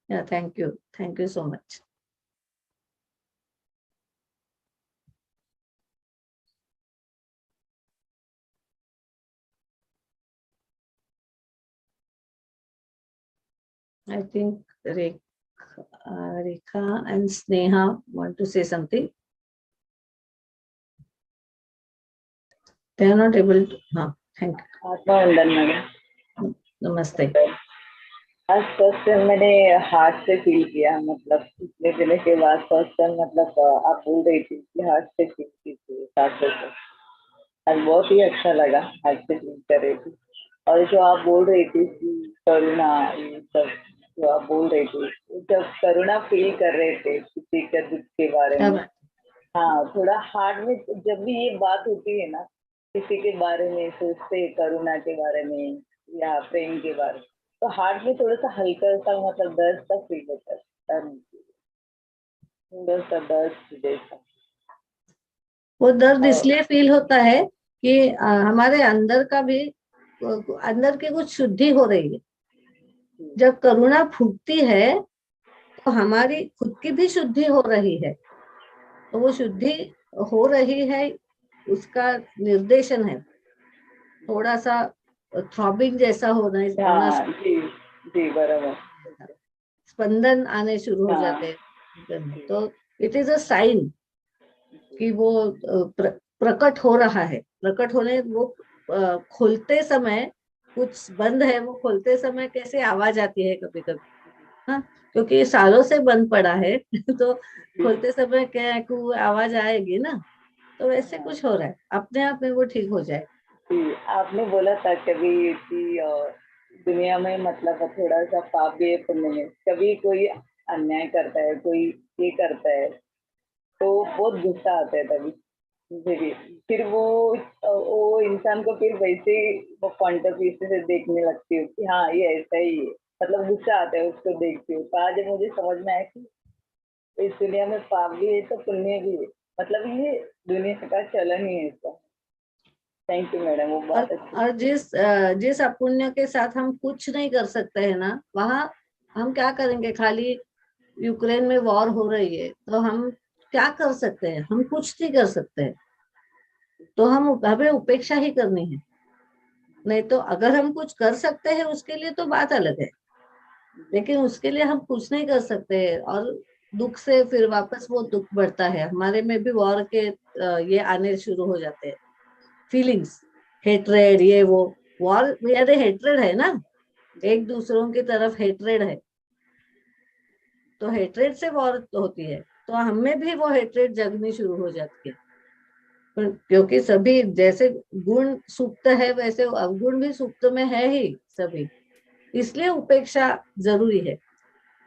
Speaker 1: या thank you so much. I think Rekha and Sneha want to say something. They are not able to. हाँ, thank you.
Speaker 3: आत्मवंदन मैडम,
Speaker 1: नमस्ते।
Speaker 3: आज फर्स्ट टाइम मैंने हार्ट से फील किया, मतलब इतने दिनों के बाद फर्स्ट टाइम, मतलब आप बोल रही थी कि हार्ट से फील कीजिए सांसों को, आज बहुत ही अच्छा लगा हार्ट से फील कर रही थी। और जो आप बोल रही थी कि करुणा, ये सब जो आप बोल रही थी, जब करुणा फील कर रहे थे किसी के दुख के बारे में, हाँ थोड़ा हार्ट में जब भी ये बात होती है ना, किसी के बारे में सोचते, करुणा के बारे में या प्रेम के बारे में, तो हार्ट में थोड़ा सा हल्का सा, मतलब दर्द सा फील होता है, थोड़ा सा दर्द जैसा।
Speaker 1: वो दर्द इसलिए फील होता है कि हमारे अंदर का भी, अंदर की कुछ शुद्धि हो रही है। जब करुणा फूटती है तो हमारी खुद की भी शुद्धि हो रही है, तो वो शुद्धि हो रही है, उसका निर्देशन है। थोड़ा सा थ्रॉबिंग जैसा होना,
Speaker 3: हाँ जी जी, बराबर,
Speaker 1: स्पंदन आने शुरू हो जाते हैं। तो इट इज अ साइन कि वो प्रकट हो रहा है। प्रकट होने, वो खोलते समय कुछ बंद है, वो खोलते समय कैसे आवाज आती है कभी कभी, हाँ, क्योंकि सालों से बंद पड़ा है तो खोलते समय क्या को आवाज आएगी ना, तो वैसे कुछ हो रहा है, अपने आप में वो ठीक हो जाए।
Speaker 3: जी। आपने बोला था कभी कि दुनिया में मतलब थोड़ा सा पाप भी है, पुण्य है, कभी कोई अन्याय करता है, कोई ये करता है, तो बहुत गुस्सा आता है तभी मुझे भी। फिर वो इंसान को फिर वैसे ही वो पॉइंट ऑफ व्यू से देखने लगती हूँ कि हाँ ये ऐसा ही है, मतलब गुस्सा आता है उसको देखती हूँ। तो आज मुझे समझ में आया कि इस दुनिया में पाप भी है तो पुण्य भी है, मतलब ये दुनिया का चलन ही है इसका। थैंक यू मैडम, वो बात अच्छी।
Speaker 1: और जिस अपुण्य के साथ हम कुछ नहीं कर सकते हैं ना, वहां हम क्या करेंगे? खाली यूक्रेन में वॉर हो रही है, तो हम क्या कर सकते हैं? हम कुछ नहीं कर सकते हैं, तो हमें उपेक्षा ही करनी है। नहीं तो अगर हम कुछ कर सकते हैं उसके लिए तो बात अलग है, लेकिन उसके लिए हम कुछ नहीं कर सकते हैं, और दुख से फिर वापस वो दुख बढ़ता है। हमारे में भी वॉर के ये आने शुरू हो जाते हैं फीलिंग्स, हेट्रेड, ये वो। वॉर यानी हेट्रेड है ना, एक दूसरों की तरफ हेट्रेड है, तो हेट्रेड से वॉर होती है, तो हमें भी वो हेट्रेड जगनी शुरू हो जाती है। क्योंकि सभी जैसे गुण सुप्त है, वैसे अवगुण भी सुप्त में है ही सभी, इसलिए उपेक्षा जरूरी है,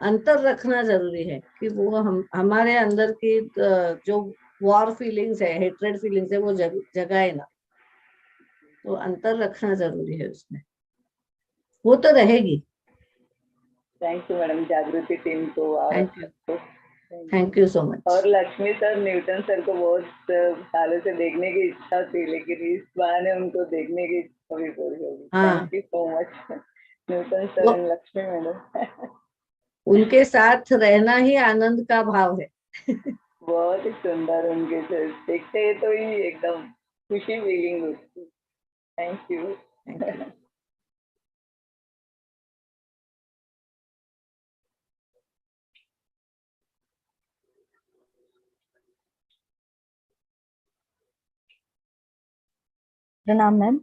Speaker 1: अंतर रखना जरूरी है कि वो हमारे अंदर की जो वॉर फीलिंग्स है, हेट्रेड फीलिंग्स है, वो जगाए ना, तो अंतर रखना जरूरी है उसमें, वो तो रहेगी।
Speaker 3: थैंक यू मैडम, जागृति टीम को और
Speaker 1: थैंक यू सो मच।
Speaker 3: और लक्ष्मी सर, न्यूटन सर को बहुत सालों से देखने की इच्छा थी, लेकिन इस बहाने उनको देखने की इच्छा भी पूरी होगी।
Speaker 1: हाँ,
Speaker 3: thank you so much Newton sir and Lakshmi madam.
Speaker 1: उनके साथ रहना ही आनंद का भाव है।
Speaker 3: बहुत ही सुंदर, उनके से देखते हैं तो ही एकदम खुशी फीलिंग होती। Thank you.
Speaker 1: Thank you.
Speaker 4: प्रणाम मैम।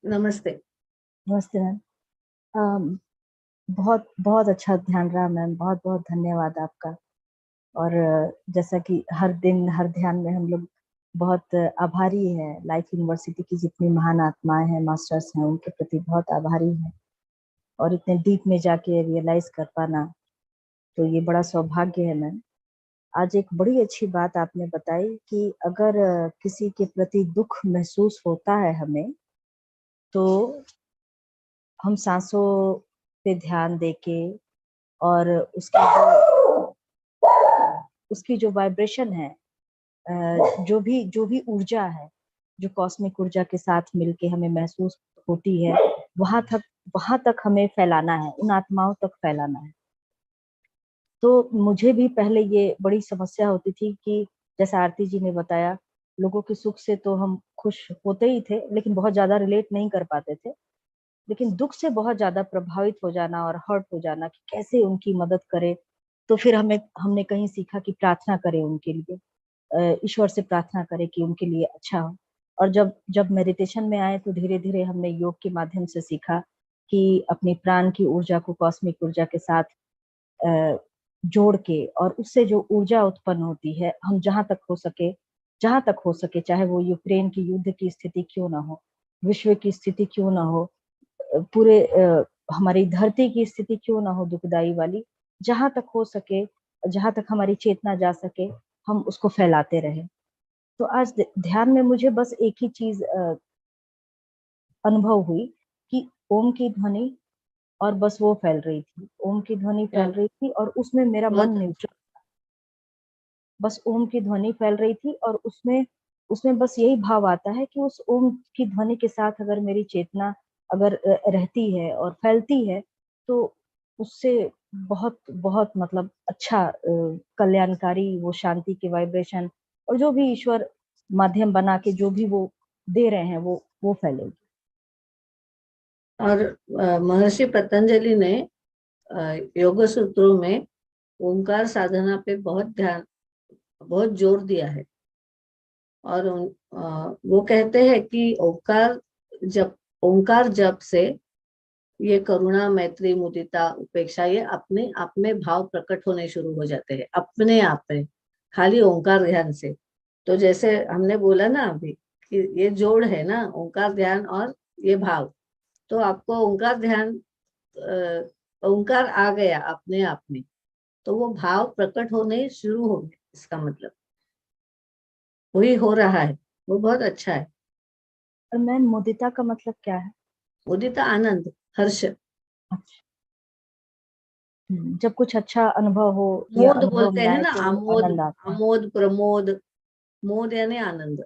Speaker 1: नमस्ते।
Speaker 4: नमस्ते मैम। बहुत बहुत अच्छा ध्यान रहा मैम, बहुत बहुत धन्यवाद आपका। और जैसा कि हर दिन हर ध्यान में हम लोग बहुत आभारी हैं, लाइफ यूनिवर्सिटी की जितनी महान आत्माएं हैं, मास्टर्स हैं, उनके प्रति बहुत आभारी हैं। और इतने डीप में जाके रियलाइज कर पाना, तो ये बड़ा सौभाग्य है मैम। आज एक बड़ी अच्छी बात आपने बताई कि अगर किसी के प्रति दुख महसूस होता है हमें, तो हम सांसों पे ध्यान देके और उसकी जो वाइब्रेशन है, जो भी ऊर्जा है, जो कॉस्मिक ऊर्जा के साथ मिलके हमें महसूस होती है, वहां तक हमें फैलाना है, उन आत्माओं तक फैलाना है। तो मुझे भी पहले ये बड़ी समस्या होती थी कि जैसा आरती जी ने बताया, लोगों के सुख से तो हम खुश होते ही थे, लेकिन बहुत ज्यादा रिलेट नहीं कर पाते थे। लेकिन दुख से बहुत ज्यादा प्रभावित हो जाना और हर्ट हो जाना कि कैसे उनकी मदद करें, तो फिर हमने कहीं सीखा कि प्रार्थना करें उनके लिए, ईश्वर से प्रार्थना करें कि उनके लिए अच्छा हो। और जब जब मेडिटेशन में आए तो धीरे धीरे हमने योग के माध्यम से सीखा कि अपनी प्राण की ऊर्जा को कॉस्मिक ऊर्जा के साथ जोड़ के, और उससे जो ऊर्जा उत्पन्न होती है, हम जहां तक हो सके, चाहे वो यूक्रेन की युद्ध की स्थिति क्यों ना हो, विश्व की स्थिति क्यों ना हो, पूरे हमारी धरती की स्थिति क्यों ना हो दुखदाई वाली, जहां तक हो सके, जहां तक हमारी चेतना जा सके, हम उसको फैलाते रहे। तो आज ध्यान में मुझे बस एक ही चीज अनुभव हुई कि ओम की ध्वनि, और बस वो फैल रही थी, ओम की ध्वनि फैल रही थी, और उसमें मेरा मन न्यूट्रल, बस ओम की ध्वनि फैल रही थी, और उसमें बस यही भाव आता है कि उस ओम की ध्वनि के साथ अगर मेरी चेतना अगर रहती है और फैलती है, तो उससे बहुत बहुत मतलब अच्छा कल्याणकारी वो शांति के वाइब्रेशन, और जो भी ईश्वर माध्यम बना के जो भी वो दे रहे हैं, वो फैलेगी।
Speaker 1: और महर्षि पतंजलि ने योग सूत्रों में ओंकार साधना पे बहुत जोर दिया है। और वो कहते हैं कि ओंकार जप से ये करुणा, मैत्री, मुदिता, उपेक्षा, ये अपने आप में भाव प्रकट होने शुरू हो जाते हैं, अपने आप में, खाली ओंकार ध्यान से। तो जैसे हमने बोला ना अभी कि ये जोड़ है ना, ओंकार ध्यान और ये भाव, तो आपको ओंकार ध्यान, ओंकार आ गया अपने आप में, तो वो भाव प्रकट होने शुरू हो गए, इसका मतलब वही हो रहा है, वो बहुत अच्छा है।
Speaker 4: और मैम, मुदिता का मतलब क्या है?
Speaker 1: मुदिता आनंद, हर्ष।
Speaker 4: अच्छा। जब कुछ अच्छा अनुभव हो या
Speaker 1: मोद
Speaker 4: अनुभव
Speaker 1: बोलते
Speaker 4: में
Speaker 1: हैं
Speaker 4: आए
Speaker 1: ना,
Speaker 4: तो
Speaker 1: आमोद,
Speaker 4: आनंद आता है।
Speaker 1: आमोद, प्रमोद, मोद यानी आनंद।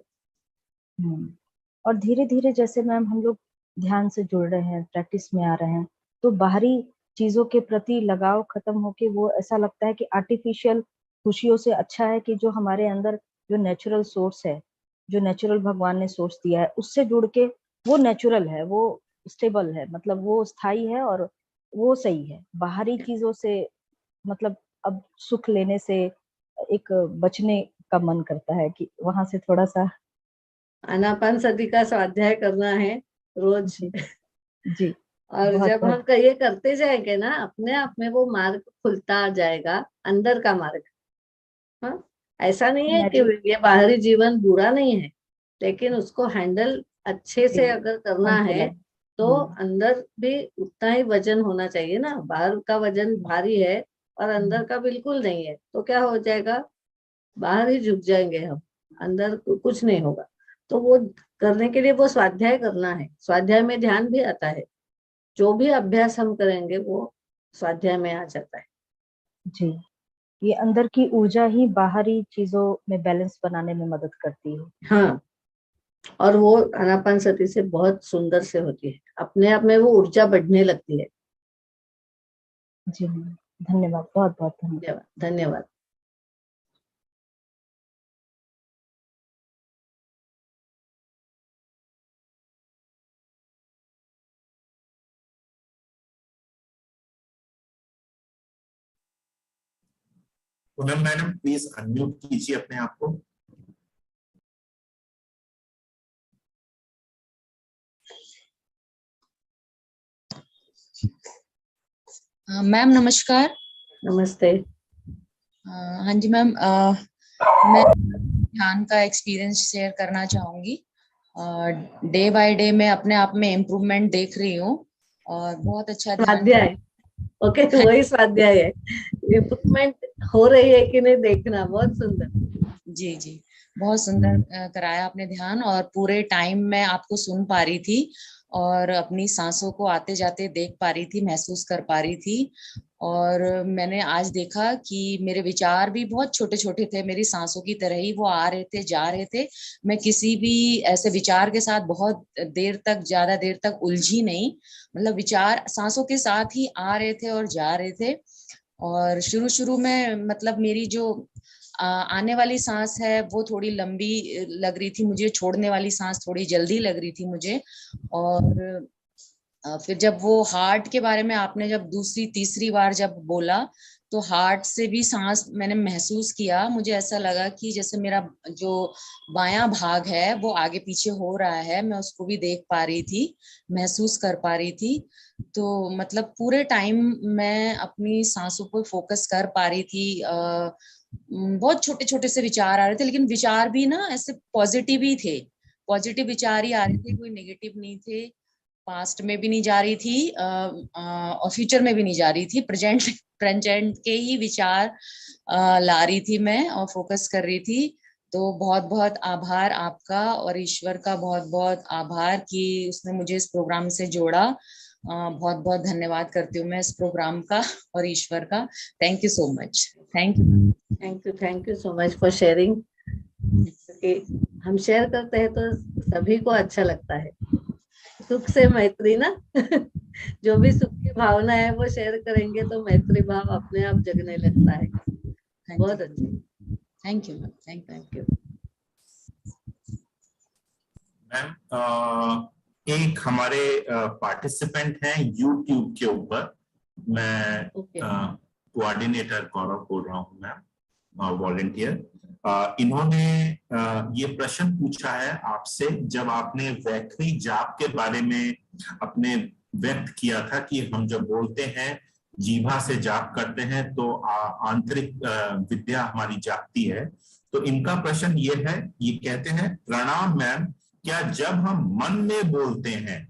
Speaker 4: और धीरे धीरे जैसे मैम हम लोग ध्यान से जुड़ रहे हैं, प्रैक्टिस में आ रहे हैं, तो बाहरी चीजों के प्रति लगाव खत्म होके वो ऐसा लगता है कि आर्टिफिशियल खुशियों से अच्छा है कि जो हमारे अंदर जो नेचुरल सोर्स है, जो नेचुरल भगवान ने सोर्स दिया है, उससे जुड़ के, वो नेचुरल है, वो स्टेबल है, मतलब वो स्थायी है, और वो सही है। बाहरी चीजों से मतलब अब सुख लेने से एक बचने का मन करता है कि वहां से थोड़ा सा।
Speaker 1: आनापान सती का स्वाध्याय करना है रोज।
Speaker 4: जी जी।
Speaker 1: और
Speaker 4: बहुत
Speaker 1: जब हम
Speaker 4: बहुत।
Speaker 1: ये करते जाएंगे ना, अपने आप में वो मार्ग खुलता जाएगा, अंदर का मार्ग। हाँ, ऐसा नहीं है कि
Speaker 4: मैजिक।
Speaker 1: ये बाहरी जीवन बुरा नहीं है, लेकिन उसको हैंडल अच्छे
Speaker 4: जी,
Speaker 1: से अगर करना है,
Speaker 4: संतुलन।
Speaker 1: तो अंदर भी उतना ही वजन होना चाहिए ना। बाहर का वजन भारी है और अंदर का बिल्कुल नहीं है, तो क्या हो जाएगा, बाहर ही झुक जाएंगे हम, अंदर कुछ नहीं होगा। तो वो करने के लिए वो स्वाध्याय करना है। स्वाध्याय में ध्यान भी आता है, जो भी अभ्यास हम करेंगे वो स्वाध्याय में आ जाता है।
Speaker 4: जी, ये अंदर की ऊर्जा ही बाहरी चीजों में बैलेंस बनाने में मदद करती है।
Speaker 1: हाँ, और वो आनापान सती से बहुत सुंदर से होती है, अपने आप में वो ऊर्जा बढ़ने लगती है।
Speaker 4: जी धन्यवाद, बहुत बहुत धन्यवाद।
Speaker 1: धन्यवाद, धन्यवाद।
Speaker 5: पूनम मैडम, प्लीज अनम्यूट कीजिए अपने आप को।
Speaker 6: मैम नमस्कार।
Speaker 1: नमस्ते।
Speaker 6: हाँ जी मैम, मैं ध्यान का एक्सपीरियंस शेयर करना चाहूंगी। डे बाय डे मैं अपने आप में इम्प्रूवमेंट देख रही हूँ और बहुत अच्छा ध्यान
Speaker 1: स्वाध्याय, ओके, वही स्वाध्याय है, इम्प्रूवमेंट हो रही है कि नहीं देखना। बहुत सुंदर।
Speaker 6: जी जी, बहुत सुंदर कराया आपने ध्यान, और पूरे टाइम मैं आपको सुन पा रही थी और अपनी सांसों को आते जाते देख पा रही थी, महसूस कर पा रही थी। और मैंने आज देखा कि मेरे विचार भी बहुत छोटे छोटे थे, मेरी सांसों की तरह ही वो आ रहे थे, जा रहे थे। मैं किसी भी ऐसे विचार के साथ बहुत देर तक, ज्यादा देर तक उलझी नहीं। मतलब विचार सांसों के साथ ही आ रहे थे और जा रहे थे। और शुरू शुरू में मतलब मेरी जो आने वाली सांस है वो थोड़ी लंबी लग रही थी मुझे, छोड़ने वाली सांस थोड़ी जल्दी लग रही थी मुझे। और फिर जब वो हार्ट के बारे में आपने जब दूसरी तीसरी बार जब बोला, तो हार्ट से भी सांस मैंने महसूस किया। मुझे ऐसा लगा कि जैसे मेरा जो बायां भाग है वो आगे पीछे हो रहा है, मैं उसको भी देख पा रही थी, महसूस कर पा रही थी। तो मतलब पूरे टाइम मैं अपनी सांसों पर फोकस कर पा रही थी। बहुत छोटे छोटे से विचार आ रहे थे, लेकिन विचार भी ना ऐसे पॉजिटिव ही थे, पॉजिटिव विचार ही आ रहे थे, कोई नेगेटिव नहीं थे। पास्ट में भी नहीं जा रही थी और फ्यूचर में भी नहीं जा रही थी, प्रेजेंट प्रेजेंट के ही विचार ला रही थी मैं और फोकस कर रही थी। तो बहुत बहुत आभार आपका और ईश्वर का बहुत बहुत आभार कि उसने मुझे इस प्रोग्राम से जोड़ा। बहुत बहुत धन्यवाद करती हूँ मैं इस प्रोग्राम का और ईश्वर का। Thank you so much. Thank you.
Speaker 1: Thank you so much for sharing. क्योंकि हम शेयर करते हैं तो सभी को अच्छा लगता है। सुख से मैत्री ना जो भी सुख की भावना है वो शेयर करेंगे तो मैत्री भाव अपने आप जगने लगता है। बहुत अच्छा,
Speaker 6: thank you ma'am,
Speaker 1: thank you.
Speaker 5: Ma'am एक हमारे पार्टिसिपेंट हैं यूट्यूब के ऊपर, मैं कोऑर्डिनेटर गौरव बोल रहा हूँ मैम, वॉलंटियर। इन्होंने ये प्रश्न पूछा है आपसे, जब आपने वैखरी जाप के बारे में अपने व्यक्त किया था कि हम जब बोलते हैं जीभा से जाप करते हैं तो आंतरिक विद्या हमारी जागती है। तो इनका प्रश्न ये है, ये कहते हैं, प्रणाम मैम, क्या जब हम मन में बोलते हैं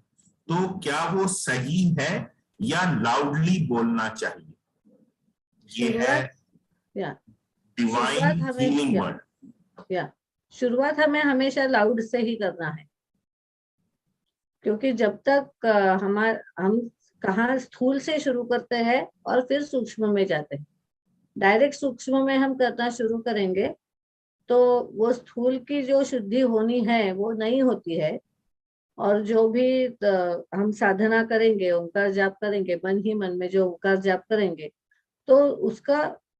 Speaker 5: तो क्या वो सही है या लाउडली बोलना चाहिए? ये है डिवाइन हीलिंग वर्ड।
Speaker 1: शुरुआत हमें हमेशा लाउड से ही करना है, क्योंकि जब तक हम कहाँ स्थूल से शुरू करते हैं और फिर सूक्ष्म में जाते हैं। डायरेक्ट सूक्ष्म में हम करना शुरू करेंगे तो वो स्थूल की जो शुद्धि होनी है वो नहीं होती है। और जो भी हम साधना करेंगे, ओंकार जाप करेंगे, मन ही मन में जो ओंकार जाप करेंगे, तो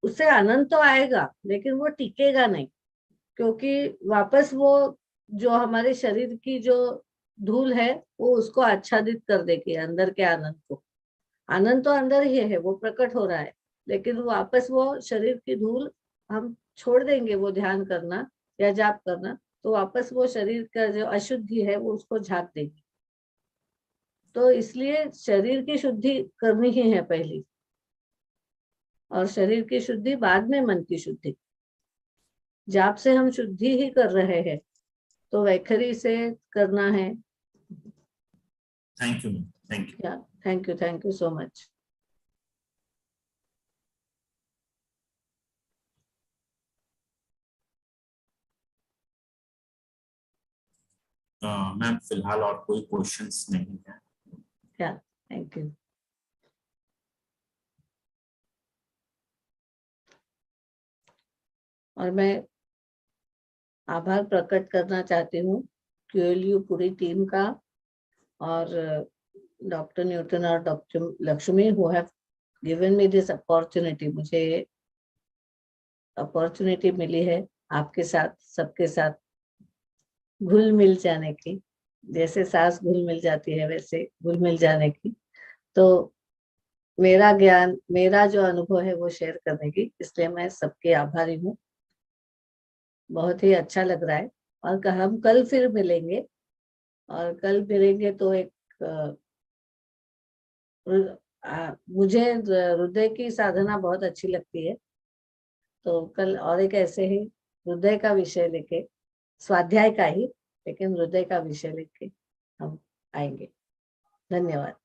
Speaker 1: उससे आनंद तो आएगा लेकिन वो टिकेगा नहीं, क्योंकि वापस वो जो हमारे शरीर की जो धूल है वो उसको आच्छादित कर देगी अंदर के आनंद को। आनंद तो अंदर ही है, वो प्रकट हो रहा है, लेकिन वापस वो शरीर की धूल हम छोड़ देंगे वो ध्यान करना या जाप करना, तो वापस वो शरीर का जो अशुद्धि है वो उसको झाँक देगी। तो इसलिए शरीर की शुद्धि करनी ही है पहली, और शरीर की शुद्धि बाद में मन की शुद्धि। जाप से हम शुद्धि ही कर रहे हैं तो वैखरी से करना है।
Speaker 5: Thank you, thank you,
Speaker 1: thank you so much.
Speaker 5: Ma'am फिलहाल और कोई क्वेश्चंस नहीं है।
Speaker 1: Thank you. और मैं आभार प्रकट करना चाहती हूँ QLU पूरी टीम का और डॉक्टर न्यूटन और doctor Lakshmi who have given me this opportunity. मुझे अपॉर्चुनिटी मिली है आपके साथ, सबके साथ घुल मिल जाने की। जैसे सांस घुल मिल जाती है वैसे घुल मिल जाने की। तो मेरा ज्ञान, मेरा जो अनुभव है वो शेयर करने की, इसलिए मैं सबके आभारी हूँ। बहुत ही अच्छा लग रहा है और हम कल फिर मिलेंगे, और कल मिलेंगे तो एक मुझे हृदय की साधना बहुत अच्छी लगती है, तो कल और एक ऐसे ही हृदय का विषय लेके, स्वाध्याय का ही लेकिन हृदय का विषय लेके हम आएंगे। धन्यवाद।